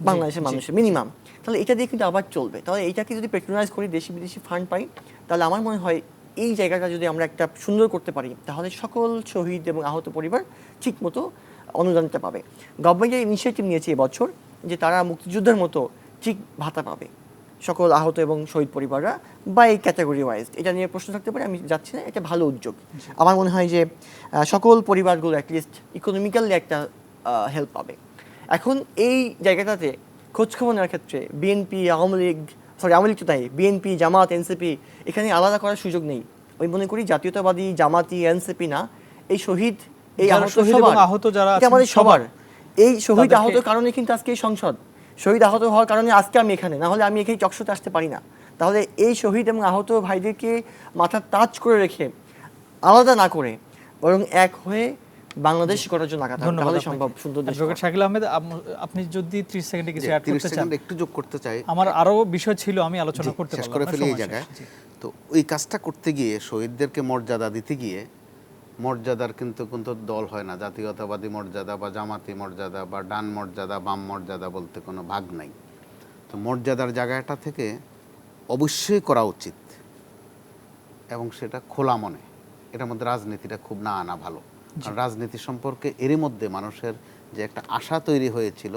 বাংলাদেশের মানুষের মিনিমাম। তাহলে এটা দিয়ে কিন্তু আবার চলবে। তাহলে এইটাকে যদি পেট্রোনাইজ করি, দেশি বিদেশি ফান্ড পাই, তাহলে আমার মনে হয় এই জায়গাটা যদি আমরা একটা সুন্দর করতে পারি, তাহলে সকল শহীদ এবং আহত পরিবার ঠিকমতো অনুদানটা পাবে। গভর্নমেন্টের ইনিশিয়েটিভ নিয়েছে এবছর যে তারা মুক্তিযুদ্ধের মতো ঠিক ভাতা পাবে সকল আহত এবং শহীদ পরিবাররা, বা এই ক্যাটাগরি ওয়াইজ। এটা নিয়ে প্রশ্ন থাকতে পারে, আমি যাচ্ছি না, এটা ভালো উদ্যোগ। আমার মনে হয় যে সকল পরিবারগুলো অ্যাটলিস্ট ইকোনমিক্যালি একটা হেল্প পাবে। এখন এই জায়গাটাতে খোঁজখবর নেওয়ার ক্ষেত্রে বিএনপি, আওয়ামী লীগ তো তাই, বিএনপি, জামাত, এনসিপি, এখানে আলাদা করার সুযোগ নেই। আমি মনে করি জাতীয়তাবাদী, জামাতি, এনসিপি না, এই শহীদ, এই আহত যারা এটা আমাদের সবার। এই শহীদ তাদেরকে- আহতের কারণে কিন্তু আজকে এই সংসদ, শহীদ আহত হওয়ার কারণে আজকে আমি এখানে, না হলে আমি এখানে চকশোতে আসতে পারি না। তাহলে এই শহীদ এবং আহত ভাইদেরকে মাথা টাচ করে রেখে, আলাদা না করে, বরং এক হয়ে বাংলাদেশ করার জন্য আঘাত, তাহলে সম্ভব সুন্দর দেশ। অ্যাডভোকেট শাকিল আহমেদ, আপনি যদি 30 সেকেন্ডে কিছু অ্যাড 30 করতে চান। সেকেন্ড একটু যোগ করতে চাই, আমার আরো বিষয় ছিল, আমি আলোচনা করতে শেষ পারলাম করে না, ফেলি এই সময় জায়গায়। শেষ। জি। তো ওই কাজটা করতে গিয়ে, শহীদদেরকে মর্যাদা দিতে গিয়ে, মর্যাদার কিন্তু দল হয় না, জাতীয়তাবাদী মর্যাদা বা জামাতি মর্যাদা বা ডান মর্যাদা, বাম মর্যাদা বলতে কোনো ভাগ নাই। তো মর্যাদার জায়গাটা থেকে অবশ্যই করা উচিত, এবং সেটা খোলা মনে। এটার মধ্যে রাজনীতিটা খুব না আনা ভালো, কারণ রাজনীতি সম্পর্কে এরই মধ্যে মানুষের যে একটা আশা তৈরি হয়েছিল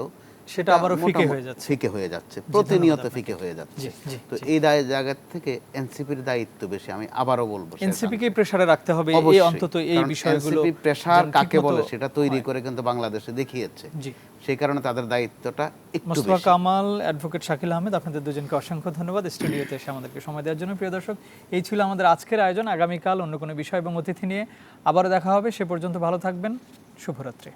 সেটা আবারও ফিকে হয়ে যাচ্ছে। ফিকে হয়ে যাচ্ছে, প্রতিনিয়ত ধন্যবাদ ফিকে হয়ে যাচ্ছে। জি, জি, তো এই জায়গা থেকে এনসিপির দায়িত্ব বেশি, আমি আবারও বলবো এনসিপি কে প্রেসারে রাখতে হবে, এই অন্তত এই বিষয়গুলো এনসিপি প্রেসার যেন কাকে ঠিকমতো বলে সেটা তৈরি হয়। করে কিন্তু বাংলাদেশে দেখিয়েছে। জি। সেই কারণে তাদের দায়িত্বটা একটু মোস্তফা বেশি। কামাল, অ্যাডভোকেট শাকিল আহমেদ, আপনাদের দুজনকে অসংখ্য ধন্যবাদ স্টুডিওতে এসে আমাদেরকে সময় দেওয়ার জন্য। প্রিয় দর্শক, এই ছিল আমাদের আজকের আয়োজন। আগামীকাল অন্য কোনো বিষয় এবং অতিথি নিয়ে আবারও দেখা হবে। সে পর্যন্ত ভালো থাকবেন। শুভরাত্রি।